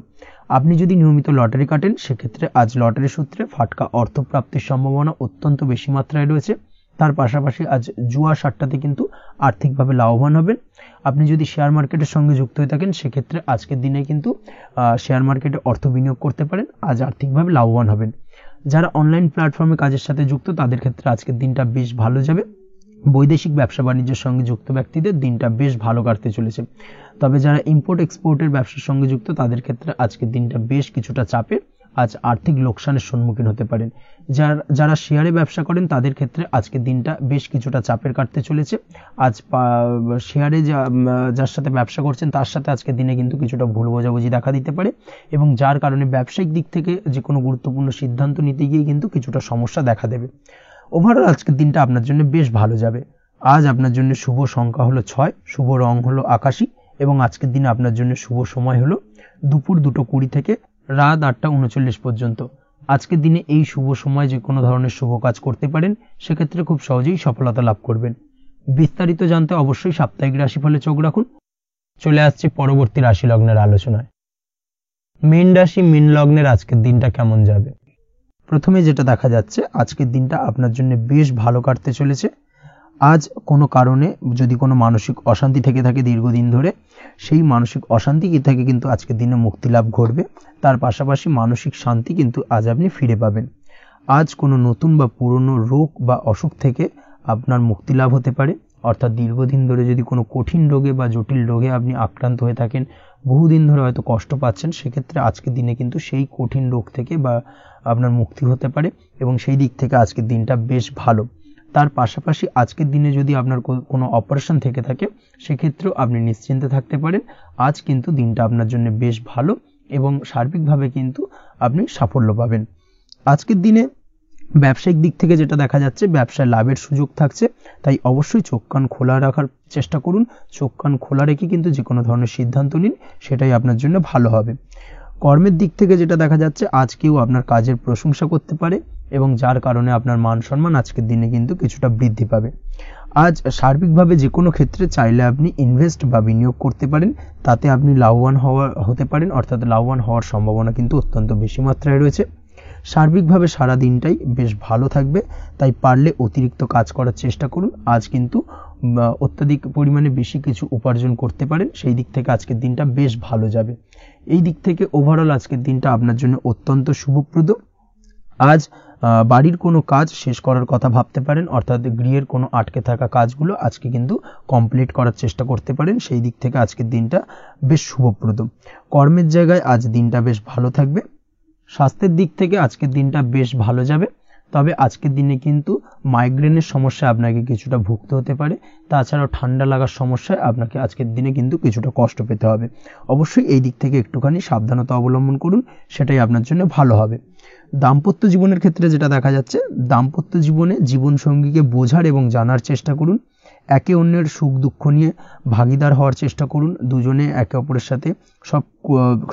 আপনি যদি নিয়মিত লটারি কাটেন, সেক্ষেত্রে আজ লটারি সূত্রে ফাটকা অর্থপ্রাপ্তির সম্ভাবনা অত্যন্ত বেশি মাত্রায় রয়েছে। তার পাশাপাশি আজ জুয়া সাট্টাতে কিন্তু আর্থিকভাবে লাভবান হবেন। আপনি যদি শেয়ার মার্কেটের সঙ্গে যুক্ত হয়ে থাকেন, সেক্ষেত্রে আজকের দিনে কিন্তু শেয়ার মার্কেটে অর্থ বিনিয়োগ করতে পারেন, আজ আর্থিকভাবে লাভবান হবেন। যারা অনলাইন প্ল্যাটফর্মে কাজের সাথে যুক্ত, তাদের ক্ষেত্রে আজকের দিনটা বেশ ভালো যাবে। বৈদেশিক ব্যবসা বাণিজ্যের সঙ্গে যুক্ত ব্যক্তিদের দিনটা বেশ ভালো কাটতে চলেছে। তবে যারা ইম্পোর্ট এক্সপোর্টের ব্যবসার সঙ্গে যুক্ত, তাদের ক্ষেত্রে আজকের দিনটা বেশ কিছুটা চাপের। আজ আর্থিক লোকসানের সম্মুখীন হতে পারেন। যারা শেয়ারে ব্যবসা করেন, তাদের ক্ষেত্রে আজকের দিনটা বেশ কিছুটা চাপের কাটতে চলেছে। আজ শেয়ারে যার সাথে ব্যবসা করছেন, তার সাথে আজকের দিনে কিন্তু কিছুটা ভুল বোঝাবুঝি দেখা দিতে পারে, এবং যার কারণে ব্যবসায়িক দিক থেকে যে কোনো গুরুত্বপূর্ণ সিদ্ধান্ত নিতে গিয়ে কিন্তু কিছুটা সমস্যা দেখা দেবে। ওভারঅল আজকের দিনটা আপনার জন্য বেশ ভালো যাবে। আজ আপনার জন্য শুভ সংখ্যা হলো 6, শুভ রং হলো আকাশী, এবং আজকের দিনে আপনার জন্য শুভ সময় হলো দুপুর 2:20 থেকে রাত 8:39 পর্যন্ত। আজকের দিনে এই শুভ সময় যে কোনো ধরনের শুভ কাজ করতে পারেন, সেক্ষেত্রে খুব সহজেই সফলতা লাভ করবেন। বিস্তারিত জানতে অবশ্যই সাপ্তাহিক রাশিফলে চোখ রাখুন। চলে আসছে পরবর্তী রাশি লগ্নের আলোচনায়। মীন রাশি, মীন লগ্নের আজকের দিনটা কেমন যাবে? প্রথমে যেটা দেখা যাচ্ছে, আজকের দিনটা আপনার জন্য বেশ ভালো কাটতে চলেছে। আজ কোনো কারণে যদি কোনো মানসিক অশান্তি থেকে থাকে দীর্ঘদিন ধরে, সেই মানসিক অশান্তি থেকে কিন্তু আজকের দিনে মুক্তি লাভ ঘটবে। তার পাশাপাশি মানসিক শান্তি কিন্তু আজ আপনি ফিরে পাবেন। আজ কোনো নতুন বা পুরনো রোগ বা অসুখ থেকে আপনার মুক্তি লাভ হতে পারে। অর্থাৎ দীর্ঘদিন ধরে যদি কোনো কঠিন রোগে বা জটিল রোগে আপনি আক্রান্ত হয়ে থাকেন, বহুদিন ধরে হয়তো কষ্ট পাচ্ছেন, সেক্ষেত্রে আজকের দিনে কিন্তু সেই কঠিন রোগ থেকে বা আপনার মুক্তি হতে পারে, এবং সেই দিক থেকে আজকের দিনটা বেশ ভালো। তার পাশাপাশি আজকের দিনে যদি আপনার কোনো অপারেশন থেকে থাকে, সেক্ষেত্রেও আপনি নিশ্চিন্তে থাকতে পারেন। আজ কিন্তু দিনটা আপনার জন্য বেশ ভালো, এবং সার্বিকভাবে কিন্তু আপনি সাফল্য পাবেন। আজকের দিনে ব্যবসায়িক দিক থেকে যেটা দেখা যাচ্ছে, ব্যবসায় লাভের সুযোগ থাকছে, তাই অবশ্যই চোখ কান খোলা রাখার চেষ্টা করুন। চোখ কান খোলা রেখে কিন্তু যে কোনো ধরনের সিদ্ধান্ত নিন, সেটাই আপনার জন্য ভালো হবে। কর্মের দিক থেকে যেটা দেখা যাচ্ছে, আজ কেউ আপনার কাজের প্রশংসা করতে পারে, এবং যার কারণে আপনার মান সম্মান আজকের দিনে কিন্তু কিছুটা বৃদ্ধি পাবে। আজ সার্বিকভাবে যে কোনো ক্ষেত্রে চাইলে আপনি ইনভেস্ট বা বিনিয়োগ করতে পারেন, তাতে আপনি লাভবান হতে পারেন, অর্থাৎ লাভবান হওয়ার সম্ভাবনা কিন্তু অত্যন্ত বেশি মাত্রায় রয়েছে। সার্বিকভাবে সারা দিনটাই বেশ ভালো থাকবে, তাই পারলে অতিরিক্ত কাজ করার চেষ্টা করুন। আজ কিন্তু অত্যাধিক পরিমাণে বেশি কিছু উপার্জন করতে পারেন, সেই দিক থেকে আজকের দিনটা বেশ ভালো যাবে। এই দিক থেকে ওভারঅল আজকের দিনটা আপনার জন্য অত্যন্ত শুভপ্রদ। আজ বাড়ির কোনো কাজ শেষ করার কথা ভাবতে পারেন, অর্থাৎ গৃহের কোনো আটকে থাকা কাজগুলো আজকে কিন্তু কমপ্লিট করার চেষ্টা করতে পারেন। সেই দিক থেকে আজকের দিনটা বেশ শুভপ্রদ। কর্মের জায়গায় আজ দিনটা বেশ ভালো থাকবে। স্বাস্থ্যের দিক থেকে আজকের দিনটা বেশ ভালো যাবে, তবে আজকের দিনে কিন্তু মাইগ্রেনের সমস্যা আপনাকে কিছুটা ভুগতে হতে পারে। তাছাড়াও ঠান্ডা লাগার সমস্যায় আপনাকে আজকের দিনে কিন্তু কিছুটা কষ্ট পেতে হবে। অবশ্যই এই দিক থেকে একটুখানি সাবধানতা অবলম্বন করুন, সেটাই আপনার জন্য ভালো হবে। দাম্পত্য জীবনের ক্ষেত্রে যেটা দেখা যাচ্ছে, দাম্পত্য জীবনে জীবনসঙ্গীকে বোঝার এবং জানার চেষ্টা করুন। একে অন্যের সুখ দুঃখ নিয়ে ভাগিদার হওয়ার চেষ্টা করুন। দুজনে একে অপরের সাথে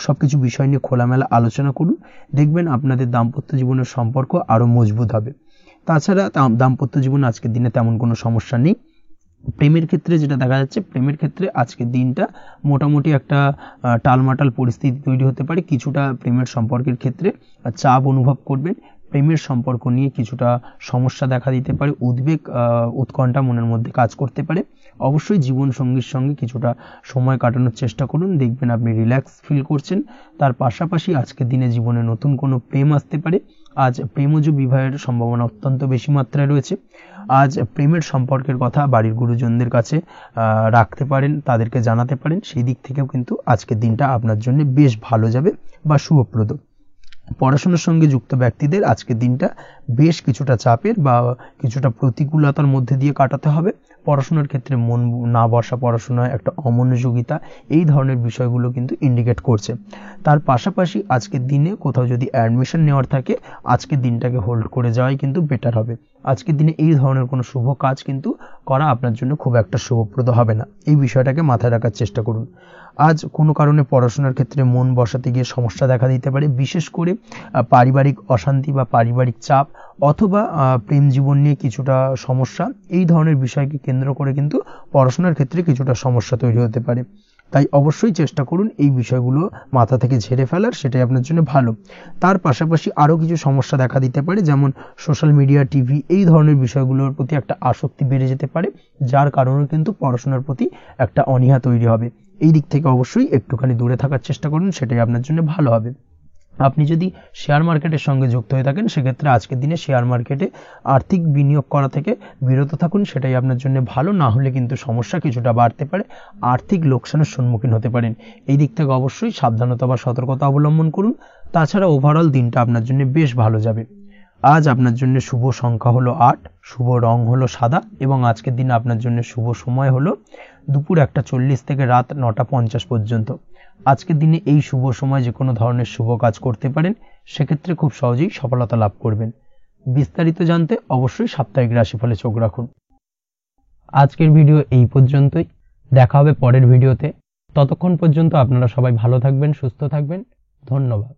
সবকিছু বিষয় নিয়ে খোলামেলা আলোচনা করুন। দেখবেন আপনাদের দাম্পত্য জীবনের সম্পর্ক আরো মজবুত হবে। তাছাড়া দাম্পত্য জীবন আজকের দিনে তেমন কোনো সমস্যা নেই। প্রেমের ক্ষেত্রে যেটা দেখা যাচ্ছে, প্রেমের ক্ষেত্রে আজকের দিনটা মোটামুটি একটা টালমাটাল পরিস্থিতি তৈরি হতে পারে। কিছুটা প্রেমের সম্পর্কের ক্ষেত্রে চাপ অনুভব করবেন। প্রেমের সম্পর্ক নিয়ে কিছুটা সমস্যা দেখা দিতে পারে, উদ্বেগ উৎকণ্ঠা মনের মধ্যে কাজ করতে পারে। অবশ্যই জীবন সঙ্গীর সঙ্গে কিছুটা সময় কাটানোর চেষ্টা করুন, দেখবেন আপনি রিল্যাক্স ফিল করছেন। তার পাশাপাশি আজকের দিনে জীবনে নতুন কোনো প্রেম আসতে পারে। আজ প্রেমজ বিবাহের সম্ভাবনা অত্যন্ত বেশি মাত্রায় রয়েছে। আজ প্রেমের সম্পর্কের কথা বাড়ির গুরুজনদের কাছে রাখতে পারেন, তাদেরকে জানাতে পারেন। সেই দিক থেকেও কিন্তু আজকের দিনটা আপনার জন্য বেশ ভালো যাবে বা শুভপ্রদ। পড়াশোনার সঙ্গে যুক্ত ব্যক্তিদের আজকের দিনটা বেশ কিছুটা চাপের বা কিছুটা প্রতিকূলতার মধ্যে দিয়ে কাটাতে হবে। পড়াশোনার ক্ষেত্রে মন না বসা, পড়াশোনায় একটা অমনোযোগিতা, এই ধরনের বিষয়গুলো কিন্তু ইন্ডিকেট করছে। তার পাশাপাশি আজকের দিনে কোথাও যদি অ্যাডমিশন নেওয়ার থাকে, আজকের দিনটাকে হোল্ড করে যাওয়াই কিন্তু বেটার হবে। আজকের দিনে এই ধরনের কোনো শুভ কাজ কিন্তু করা আপনার জন্য খুব একটা শুভপ্রদ হবে না। এই বিষয়টাকে মাথায় রাখার চেষ্টা করুন। আজ কোনো কারণে পড়াশোনার ক্ষেত্রে মন বসাতে গিয়ে সমস্যা দেখা দিতে পারে, বিশেষ করে পারিবারিক অশান্তি বা পারিবারিক চাপ অথবা প্রেম জীবন নিয়ে কিছুটা সমস্যা, এই ধরনের বিষয়কে কেন্দ্র করে কিন্তু পড়াশোনার ক্ষেত্রে কিছুটা সমস্যা তৈরি হতে পারে। তাই অবশ্যই চেষ্টা করুন এই বিষয়গুলো মাথা থেকে ঝেড়ে ফেলার, সেটাই আপনার জন্য ভালো। তার পাশাপাশি আরও কিছু সমস্যা দেখা দিতে পারে, যেমন সোশ্যাল মিডিয়া, টিভি, এই ধরনের বিষয়গুলোর প্রতি একটা আসক্তি বেড়ে যেতে পারে, যার কারণে কিন্তু পড়াশোনার প্রতি একটা অনীহা তৈরি হবে। এই দিক থেকে অবশ্যই একটুখানি দূরে থাকার চেষ্টা করুন, সেটাই আপনার জন্য ভালো হবে। আপনি যদি শেয়ার মার্কেটের সঙ্গে যুক্ত হয়ে থাকেন, সেক্ষেত্রে আজকের দিনে শেয়ার মার্কেটে আর্থিক বিনিয়োগ করা থেকে বিরত থাকুন, সেটাই আপনার জন্য ভালো। না হলে কিন্তু সমস্যা কিছুটা বাড়তে পারে, আর্থিক লোকসানের সম্মুখীন হতে পারেন। এই দিক থেকে অবশ্যই সাবধানতা বা সতর্কতা অবলম্বন করুন। তাছাড়া ওভারঅল দিনটা আপনার জন্য বেশ ভালো যাবে। আজ আপনার জন্য শুভ সংখ্যা হলো 8, শুভ রং হলো সাদা, এবং আজকের দিনে আপনার জন্য শুভ সময় হলো দুপুর 1:40 থেকে রাত 9:50 পর্যন্ত। আজকের দিনে এই শুভ সময় যে কোনো ধরনের শুভ কাজ করতে পারেন, সেক্ষেত্রে খুব সহজেই সফলতা লাভ করবেন। বিস্তারিত জানতে অবশ্যই সাপ্তাহিক রাশিফলে চোখ রাখুন। আজকের ভিডিও এই পর্যন্তই, দেখা হবে পরের ভিডিওতে। ততক্ষণ পর্যন্ত আপনারা সবাই ভালো থাকবেন, সুস্থ থাকবেন। ধন্যবাদ।